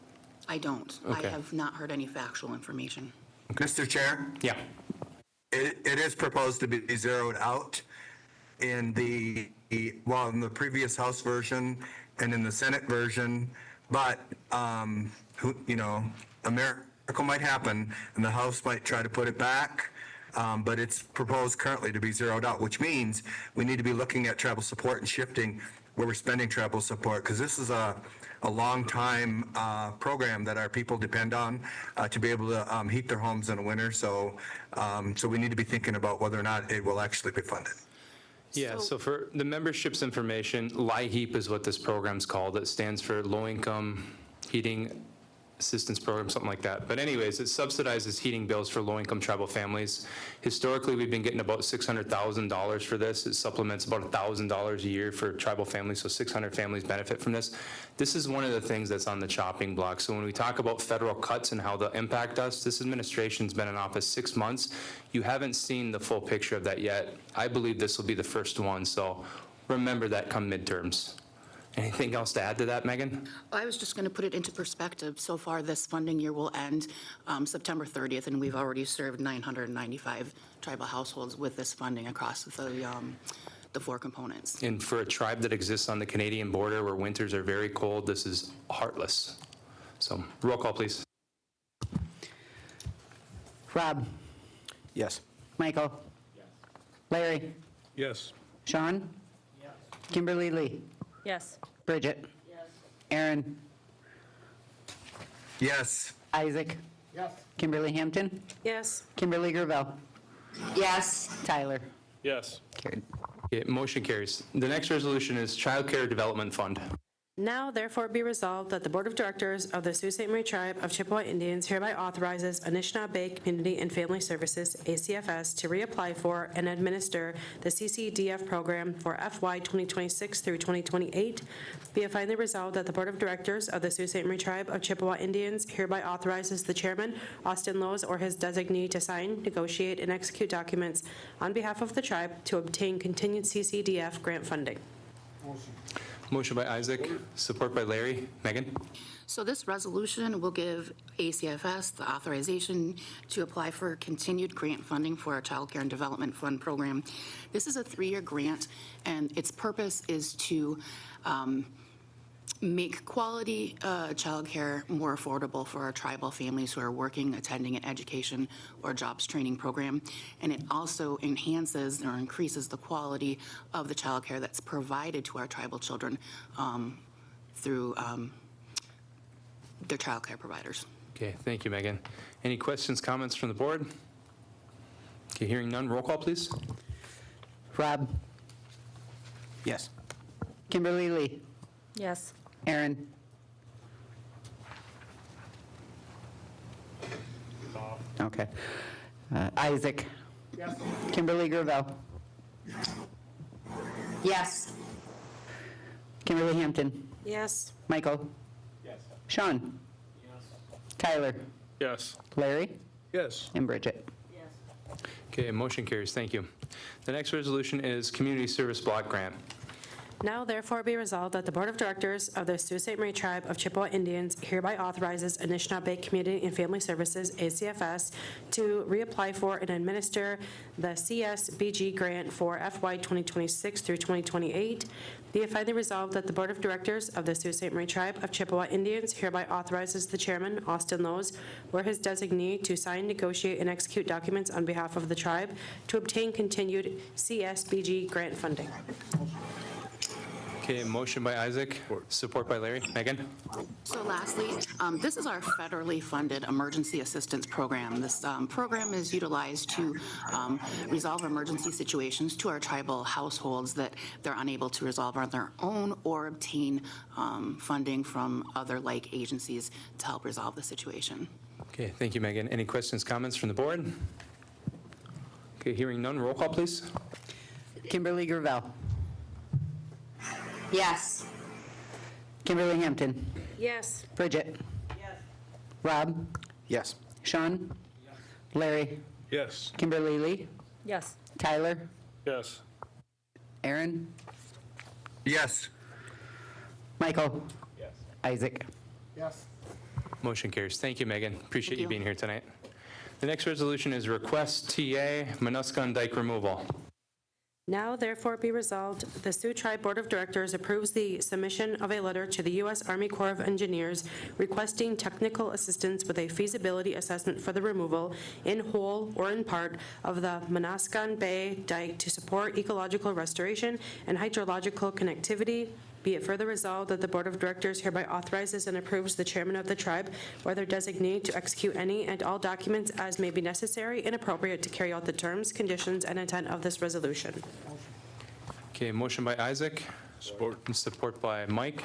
I don't. Okay. I have not heard any factual information. Mr. Chair? Yeah. It is proposed to be zeroed out in the previous House version and in the Senate version, but, a miracle might happen, and the House might try to put it back, but it's proposed currently to be zeroed out, which means we need to be looking at travel support and shifting where we're spending travel support, because this is a long-time program that our people depend on to be able to heat their homes in the winter. So we need to be thinking about whether or not it will actually be funded. Yeah, so for the membership's information, LIHEAP is what this program's called. It stands for Low Income Heating assistance program, something like that. But anyways, it subsidizes heating bills for low-income tribal families. Historically, we've been getting about $600,000 for this. It supplements about $1,000 a year for tribal families, so 600 families benefit from this. This is one of the things that's on the chopping block. So when we talk about federal cuts and how they'll impact us, this administration's been in office 6 months. You haven't seen the full picture of that yet. I believe this will be the first one, so remember that come midterms. Anything else to add to that, Megan? I was just going to put it into perspective. So far, this funding year will end September 30th, and we've already served 995 tribal households with this funding across the 4 components. And for a tribe that exists on the Canadian border where winters are very cold, this is heartless. So roll call, please. Rob? Yes. Michael? Larry? Yes. Sean? Kimberly Lee? Yes. Bridget? Aaron? Yes. Isaac? Kimberly Hampton? Yes. Kimberly Gravel? Yes. Tyler? Yes. Carried. Okay, motion carries. The next resolution is Child Care Development Fund. Now therefore be resolved that the Board of Directors of the Sault Ste. Marie Tribe of Chippewa Indians hereby authorizes Anishinaabe Bay Community and Family Services, ACFS, to reapply for and administer the CCDF program for FY 2026 through 2028. Be it finally resolved that the Board of Directors of the Sault Ste. Marie Tribe of Chippewa Indians hereby authorizes the chairman, Austin Lowe's, or his designee to sign, negotiate, and execute documents on behalf of the tribe to obtain continued CCDF grant funding. Motion by Isaac, support by Larry. Megan? So this resolution will give ACFS the authorization to apply for continued grant funding for our Child Care and Development Fund program. This is a 3-year grant, and its purpose is to make quality childcare more affordable for our tribal families who are working, attending an education or jobs training program. And it also enhances or increases the quality of the childcare that's provided to our tribal children through their childcare providers. Okay, thank you, Megan. Any questions, comments from the board? Okay, hearing none, roll call, please. Rob? Yes. Kimberly Lee? Yes. Aaron? Okay. Isaac? Kimberly Gravel? Yes. Kimberly Hampton? Yes. Michael? Sean? Tyler? Yes. Larry? Yes. And Bridget? Okay, motion carries. Thank you. The next resolution is Community Service Block Grant. Now therefore be resolved that the Board of Directors of the Sault Ste. Marie Tribe of Chippewa Indians hereby authorizes Anishinaabe Bay Community and Family Services, ACFS, to reapply for and administer the CSBG grant for FY 2026 through 2028. Be it finally resolved that the Board of Directors of the Sault Ste. Marie Tribe of Chippewa Indians hereby authorizes the chairman, Austin Lowe's, or his designee to sign, negotiate, and execute documents on behalf of the tribe to obtain continued CSBG grant funding. Okay, motion by Isaac, support by Larry. Megan? So lastly, this is our federally funded emergency assistance program. This program is utilized to resolve emergency situations to our tribal households that they're unable to resolve on their own or obtain funding from other like agencies to help resolve the situation. Okay, thank you, Megan. Any questions, comments from the board? Okay, hearing none, roll call, please. Kimberly Gravel? Yes. Kimberly Hampton? Yes. Bridget? Rob? Yes. Sean? Larry? Yes. Kimberly Lee? Yes. Tyler? Yes. Aaron? Yes. Michael? Isaac? Motion carries. Thank you, Megan. Appreciate Thank you you. being here tonight. The next resolution is Request TA Manuskan Dike Removal. Now therefore be resolved, the Sioux Tribe Board of Directors approves the submission of a letter to the U.S. Army Corps of Engineers requesting technical assistance with a feasibility assessment for the removal, in whole or in part, of the Manaskan Bay Dike to support ecological restoration and hydrological connectivity. Be it further resolved that the Board of Directors hereby authorizes and approves the chairman of the tribe or their designee to execute any and all documents as may be necessary and appropriate to carry out the terms, conditions, and intent of this resolution. Okay, motion by Isaac. Support. And support by Mike.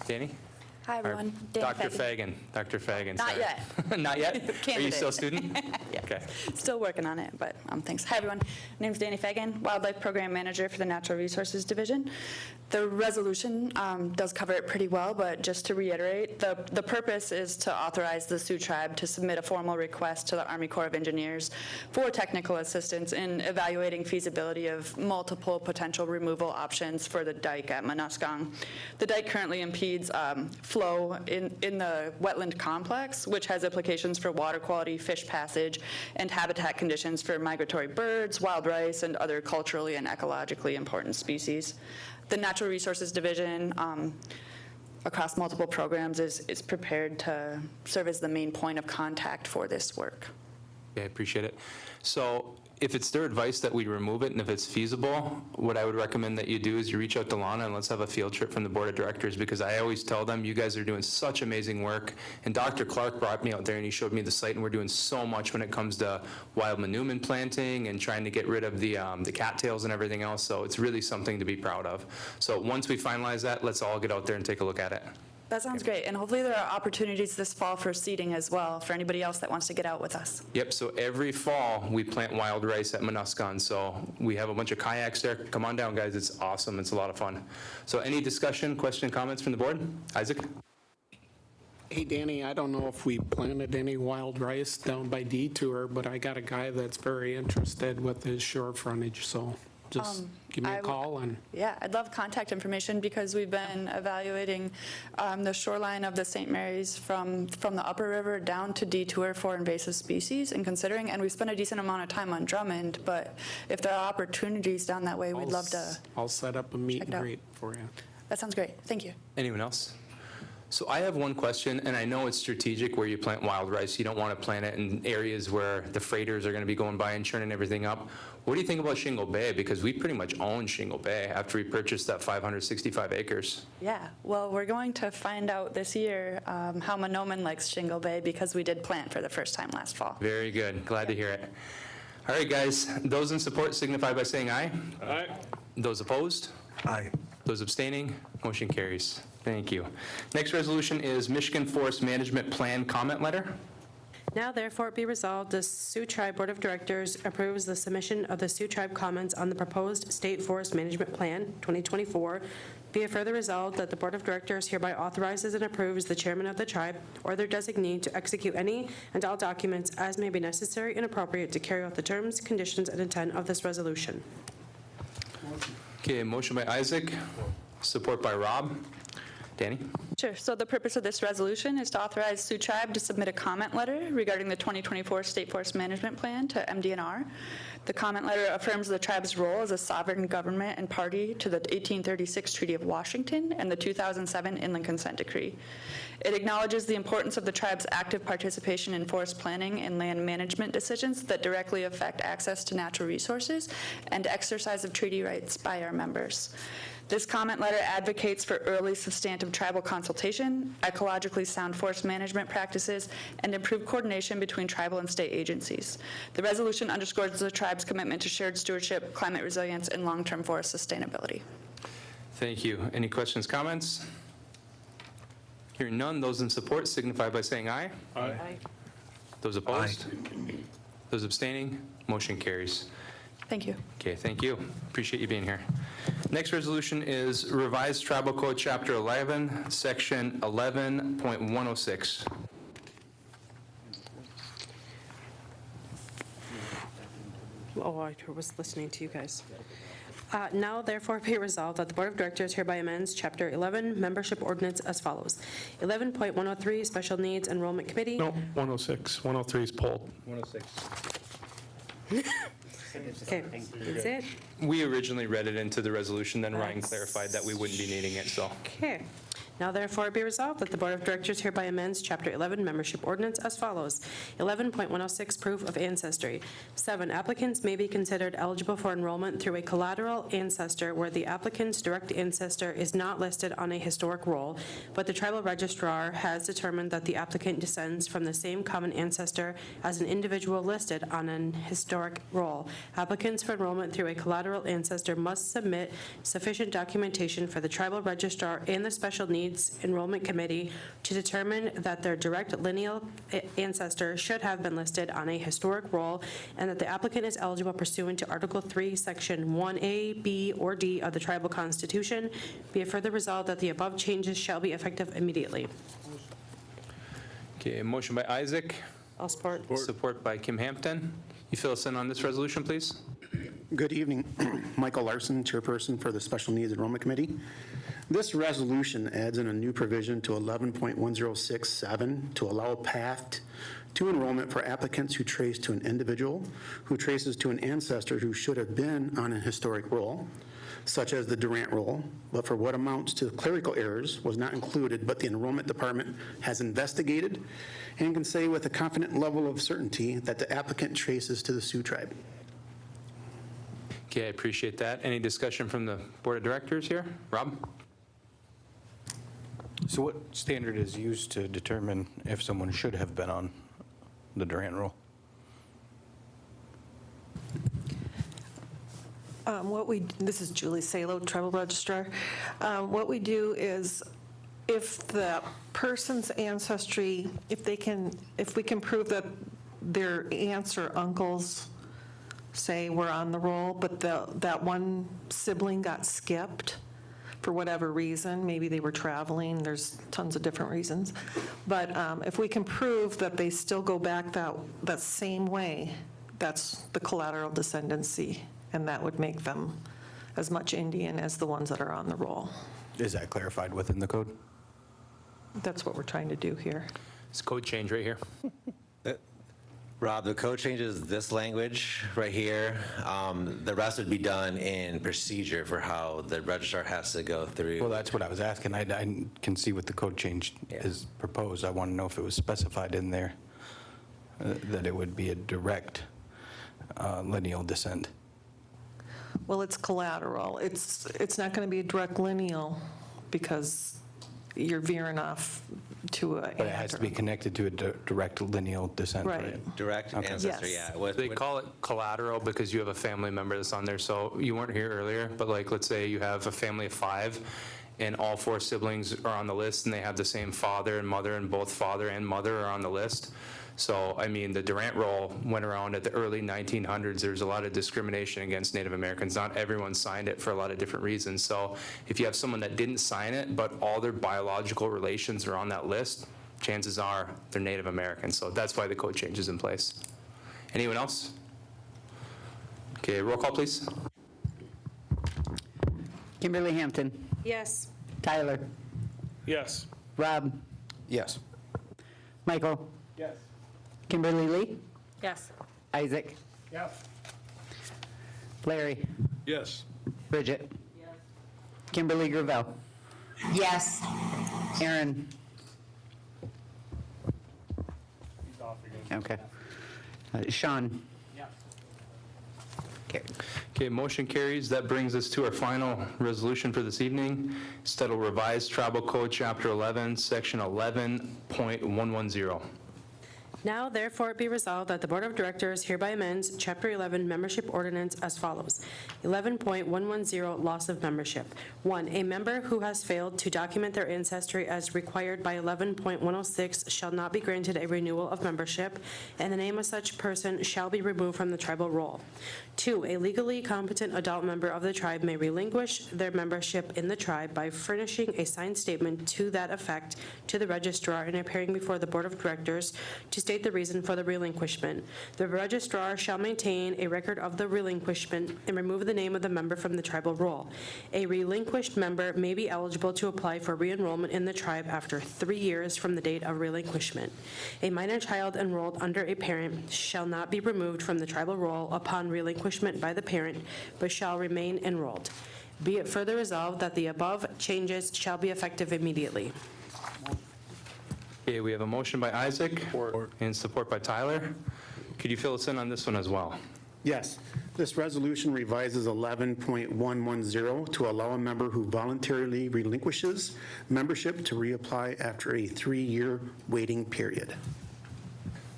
Danny? Hi, Our everyone. Danny Dr. Fagan. Dr. Fagan. Not sorry. yet. Not yet? Are you Candidate. still a student? Yeah. Okay. Still working on it, but thanks. Hi, everyone. My name's Danny Fagan, Wildlife Program Manager for the Natural Resources Division. The resolution does cover it pretty well, but just to reiterate, the purpose is to authorize the Sioux Tribe to submit a formal request to the Army Corps of Engineers for technical assistance in evaluating feasibility of multiple potential removal options for the dike at Muskong. The dike currently impedes flow in the wetland complex, which has implications for water quality, fish passage, and habitat conditions for migratory birds, wild rice, and other culturally and ecologically important species. The Natural Resources Division, across multiple programs, is prepared to serve as the main point of contact for this work. Yeah, I appreciate it. So if it's their advice that we remove it and if it's feasible, what I would recommend that you do is you reach out to Lana and let's have a field trip from the board of directors, because I always tell them, you guys are doing such amazing work. And Dr. Clark brought me out there and he showed me the site, and we're doing so much when it comes to wild manure planting and trying to get rid of the cattails and everything else. So it's really something to be proud of. So once we finalize that, let's all get out there and take a look at it. That sounds great, and hopefully there are opportunities this fall for seeding as well, for anybody else that wants to get out with us. Yep, so every fall, we plant wild rice at Muskong, so we have a bunch of kayaks there. Come on down, guys, it's awesome, it's a lot of fun. So any discussion, question, comments from the board? Isaac? Hey, Danny, I don't know if we planted any wild rice down by Detour, but I got a guy that's very interested with his shore frontage, so just give me a call and. Yeah, I'd love contact information, because we've been evaluating the shoreline of the St. Mary's from the upper river down to Detour for invasive species and considering, and we've spent a decent amount of time on Drummond, but if there are opportunities down that way, we'd love to. I'll set up a meet and out. greet for you. That sounds great. Thank you. Anyone else? So I have one question, and I know it's strategic where you plant wild rice. You don't want to plant it in areas where the freighters are going to be going by and churning everything up. What do you think about Shingle Bay? Because we pretty much own Shingle Bay after we purchased that 565 acres. Yeah, well, we're going to find out this year how Monoman likes Shingle Bay, because we did plant for the first time last fall. Very good. Glad to hear it. All right, guys. Those in support signify by saying aye. Aye. Those opposed? Aye. Those abstaining? Motion carries. Thank you. Next resolution is Michigan Forest Management Plan Comment Letter. Now therefore be resolved, the Sioux Tribe Board of Directors approves the submission of the Sioux Tribe comments on the proposed State Forest Management Plan 2024. Be it further resolved that the Board of Directors hereby authorizes and approves the chairman of the tribe or their designee to execute any and all documents as may be necessary and appropriate to carry out the terms, conditions, and intent of this resolution. Okay, motion by Isaac, support by Rob. Danny? Sure. So the purpose of this resolution is to authorize Sioux Tribe to submit a comment letter regarding the 2024 State Forest Management Plan to MDNR. The comment letter affirms the tribe's role as a sovereign government and party to the 1836 Treaty of Washington and the 2007 Inland Consent Decree. It acknowledges the importance of the tribe's active participation in forest planning and land management decisions that directly affect access to natural resources and exercise of treaty rights by our members. This comment letter advocates for early substantive tribal consultation, ecologically sound forest management practices, and improved coordination between tribal and state agencies. The resolution underscores the tribe's commitment to shared stewardship, climate resilience, and long-term forest sustainability. Thank you. Any questions, comments? Hearing none, those in support signify by saying aye. Aye. Those opposed? Those abstaining? Motion carries. Thank you. Okay, thank you. Appreciate you being here. Next resolution is Revised Tribal Code, Chapter 11, Section 11.106. Oh, I was listening to you guys. Now therefore be resolved that the Board of Directors hereby amends Chapter 11 Membership Ordinance as follows. 11.103 Special Needs Enrollment Committee. No, 106, 103 is pulled. 106. Okay, is it? We originally read it into the resolution, then Ryan clarified that we wouldn't be needing it, so. Okay. Now therefore be resolved that the Board of Directors hereby amends Chapter 11 Membership Ordinance as follows. 11.106 Proof of Ancestry. 7. Applicants may be considered eligible for enrollment through a collateral ancestor where the applicant's direct ancestor is not listed on a historic roll, but the tribal registrar has determined that the applicant descends from the same common ancestor as an individual listed on an historic roll. Applicants for enrollment through a collateral ancestor must submit sufficient documentation for the tribal registrar and the Special Needs Needs Enrollment Committee to determine that their direct lineal ancestor should have been listed on a historic roll and that the applicant is eligible pursuant to Article 3, Section 1A, B, or D of the Tribal Constitution. Be it further resolved that the above changes shall be effective immediately. Okay, motion by Isaac. I'll support. Support by Kim Hampton. You fill us in on this resolution, please? Good evening. Michael Larson, Chairperson for the Special Needs Enrollment Committee. This resolution adds in a new provision to 11.1067 to allow a path to enrollment for applicants who trace to an individual who traces to an ancestor who should have been on a historic roll, such as the Durant roll, but for what amounts to clerical errors was not included, but the enrollment department has investigated and can say with a confident level of certainty that the applicant traces to the Sioux tribe. Okay, I appreciate that. Any discussion from the Board of Directors here? Rob? So what standard is used to determine if someone should have been on the Durant roll? This is Julie Salo, Tribal Registrar. What we do is if the person's ancestry, if we can prove that their aunts or uncles, say, were on the roll, but that one sibling got skipped for whatever reason, maybe they were traveling, there's tons of different reasons. But if we can prove that they still go back that same way, that's the collateral descendancy, and that would make them as much Indian as the ones that are on the roll. Is that clarified within the code? That's what we're trying to do here. It's code change right here. Rob, the code changes this language right here. The rest would be done in procedure for how the registrar has to go through. Well, that's what I was asking. I can see what the code change is proposed. I want to know if it was specified in there that it would be a direct lineal descent. Well, it's collateral. It's not going to be a direct lineal because you're veering off to a. But it has to be connected to a direct lineal descent, right? Direct ancestor, Yes. yeah. They call it collateral because you have a family member that's on there. So you weren't here earlier, but like, let's say you have a family of 5 and all 4 siblings are on the list and they have the same father and mother and both father and mother are on the list. So, I mean, the Durant roll went around at the early 1900s. There's a lot of discrimination against Native Americans. Not everyone signed it for a lot of different reasons. So if you have someone that didn't sign it, but all their biological relations are on that list, chances are they're Native American. So that's why the code change is in place. Anyone else? Okay, roll call, please. Kimberly Hampton. Yes. Tyler. Yes. Rob. Yes. Michael. Yes. Kimberly Lee. Yes. Isaac. Yes. Larry. Yes. Bridget. Kimberly Gravel. Yes. Aaron. Okay. Sean. Carried. Okay, motion carries. That brings us to our final resolution for this evening. It's titled Revised Tribal Code, Chapter 11, Section 11.110. Now, therefore, it be resolved that the Board of Directors hereby amends Chapter 11 Membership Ordinance as follows. 11.110 Loss of Membership. 1. A member who has failed to document their ancestry as required by 11.106 shall not be granted a renewal of membership, and the name of such person shall be removed from the tribal roll. 2. A legally competent adult member of the tribe may relinquish their membership in the tribe by furnishing a signed statement to that effect to the registrar and appearing before the Board of Directors to state the reason for the relinquishment. The registrar shall maintain a record of the relinquishment and remove the name of the member from the tribal roll. A relinquished member may be eligible to apply for re-enrollment in the tribe after 3 years from the date of relinquishment. A minor child enrolled under a parent shall not be removed from the tribal roll upon relinquishment by the parent, but shall remain enrolled. Be it further resolved that the above changes shall be effective immediately. Okay, we have a motion by Isaac and support by Tyler. Could you fill us in on this one as well? Yes. This resolution revises 11.110 to allow a member who voluntarily relinquishes membership to reapply after a 3-year waiting period.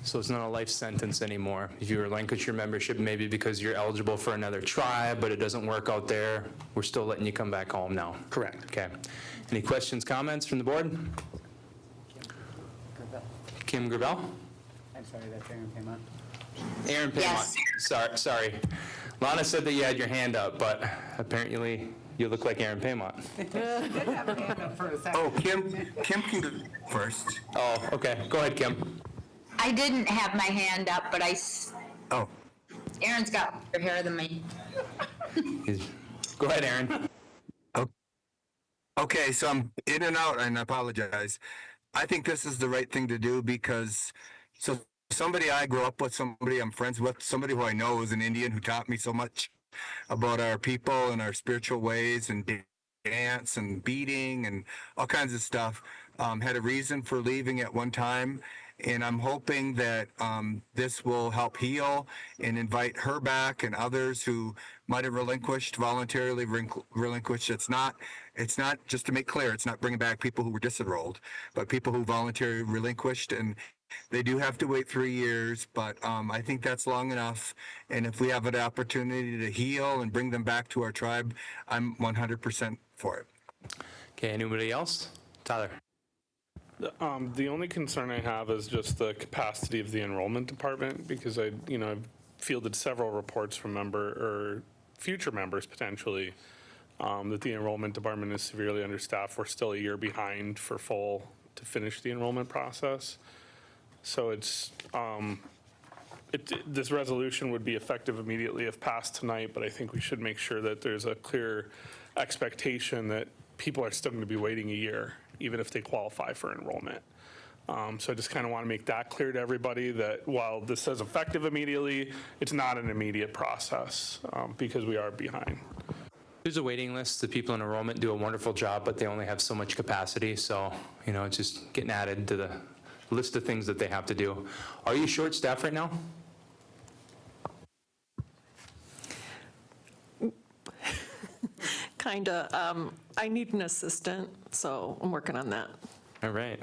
So it's not a life sentence anymore. If you relinquish your membership, maybe because you're eligible for another tribe, but it doesn't work out there, we're still letting you come back home now. Correct. Okay. Any questions, comments from the board? Kim Gravel? I'm sorry, that's Aaron Paymont. Aaron Paymont. Sorry. Lana said that you had your hand up, but apparently you look like Aaron Paymont. Oh, Kim can go first. Oh, okay. Go ahead, Kim. I didn't have my hand up, but Oh, Aaron's got more hair than me. Go ahead, Aaron. okay, so I'm in and out, and I apologize. I think this is the right thing to do because, so somebody I grew up with, somebody I'm friends with, somebody who I know is an Indian who taught me so much about our people and our spiritual ways and dance and beading and all kinds of stuff, had a reason for leaving at one time. And I'm hoping that this will help heal and invite her back and others who might have voluntarily relinquished. It's not, just to make clear, it's not bringing back people who were disenrolled, but people who voluntarily relinquished. And they do have to wait 3 years, but I think that's long enough. And if we have an opportunity to heal and bring them back to our tribe, I'm 100% for it. Okay, anybody else? Tyler. The only concern I have is just the capacity of the enrollment department, because I've fielded several reports from future members potentially, that the enrollment department is severely understaffed. We're still a year behind to finish the enrollment process. So this resolution would be effective immediately if passed tonight, but I think we should make sure that there's a clear expectation that people are still going to be waiting a year, even if they qualify for enrollment. So I just kind of want to make that clear to everybody that while this says effective immediately, it's not an immediate process because we are behind. There's a waiting list. The people in enrollment do a wonderful job, but they only have so much capacity. So, it's just getting added to the list of things that they have to do. Are you short-staffed right now? Kinda. I need an assistant, so I'm working on that. All right.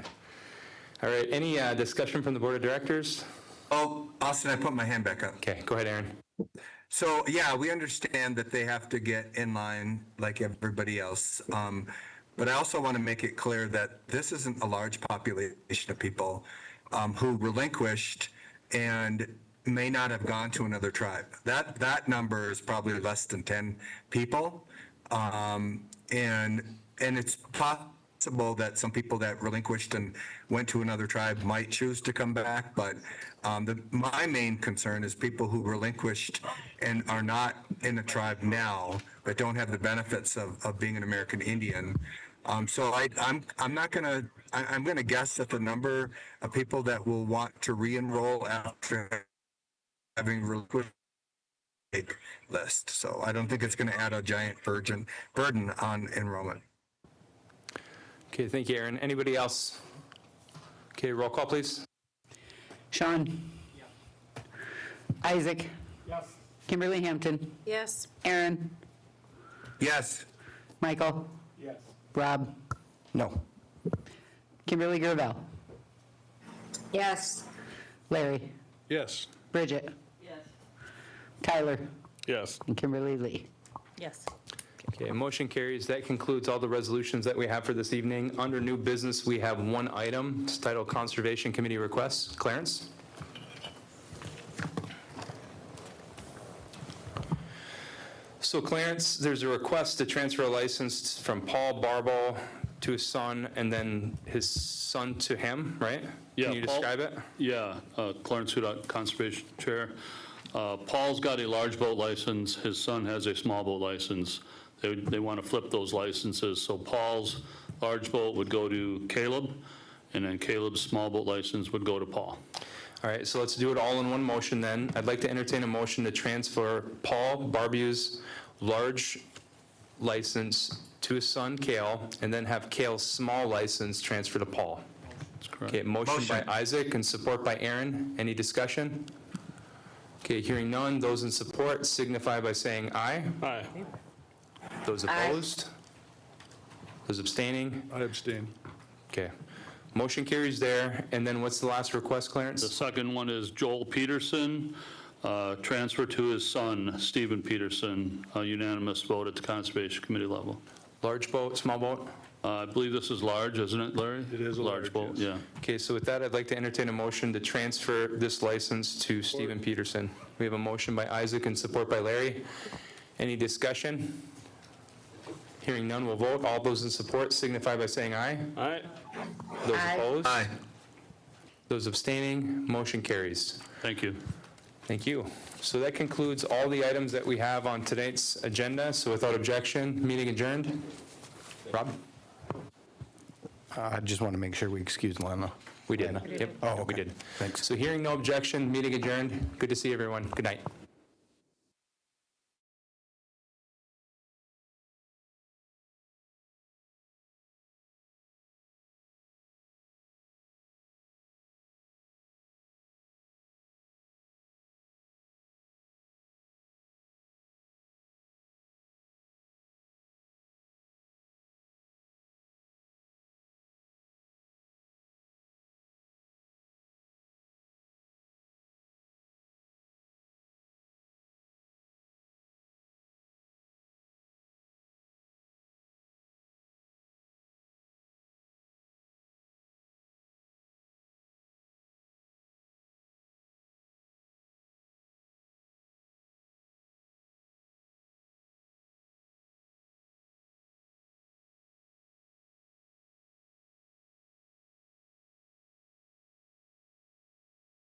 Any discussion from the board of directors? Oh, Austin, I put my hand back up. Okay, go ahead, Aaron. So, yeah, we understand that they have to get in line like everybody else. But I also want to make it clear that this isn't a large population of people who relinquished and may not have gone to another tribe. That number is probably less than 10 people. And it's possible that some people that relinquished and went to another tribe might choose to come back, but my main concern is people who relinquished and are not in a tribe now, but don't have the benefits of being an American Indian. So I'm gonna guess that the number of people that will want to re-enroll after having relinquished list. So I don't think it's going to add a giant burden on enrollment. Okay, thank you, Aaron. Anybody else? Okay, roll call, please. Sean? Isaac? Yes. Kimberly Hampton? Yes. Aaron? Yes. Michael? Yes. Rob? No. Kimberly Gravel? Yes. Larry? Yes. Bridget? Tyler? Yes. And Kimberly Lee? Yes. Okay, motion carries. That concludes all the resolutions that we have for this evening. Under new business, we have one item. It's titled Conservation Committee Requests. Clarence? So Clarence, there's a request to transfer a license from Paul Barbo to his son and then his son to him, right? Yeah, Can you Paul- describe it? Yeah, Clarence Hudak, Conservation Chair. Paul's got a large boat license, his son has a small boat license. They want to flip those licenses, so Paul's large boat would go to Caleb, and then Caleb's small boat license would go to Paul. All right, so let's do it all in one motion then. I'd like to entertain a motion to transfer Paul Barbue's large license to his son, Cale, and then have Cale's small license transfer to Paul. That's correct. Okay, motion by Isaac and support by Aaron. Any discussion? Okay, hearing none, those in support signify by saying aye. Aye. Those opposed? Those abstaining? I abstain. Okay. Motion carries there. And then what's the last request, The Clarence? second one is Joel Peterson, transfer to his son, Stephen Peterson, a unanimous vote at the Conservation Committee level. Large boat, small boat? I believe this is large, isn't it, Larry? It is a large, boat, yes. yeah. Okay, so with that, I'd like to entertain a motion to transfer this license to Stephen Peterson. We have a motion by Isaac and support by Larry. Any discussion? Hearing none, we'll vote. All those in support signify by saying aye. Aye. Those opposed? Aye. Those abstaining, motion carries. Thank you. Thank you. So that concludes all the items that we have on tonight's agenda. So without objection, meeting adjourned. Rob? I just want to make sure we excuse Lana. We did. Yep. Oh, okay. We did. Thanks. So hearing no objection, meeting adjourned. Good to see everyone. Good night.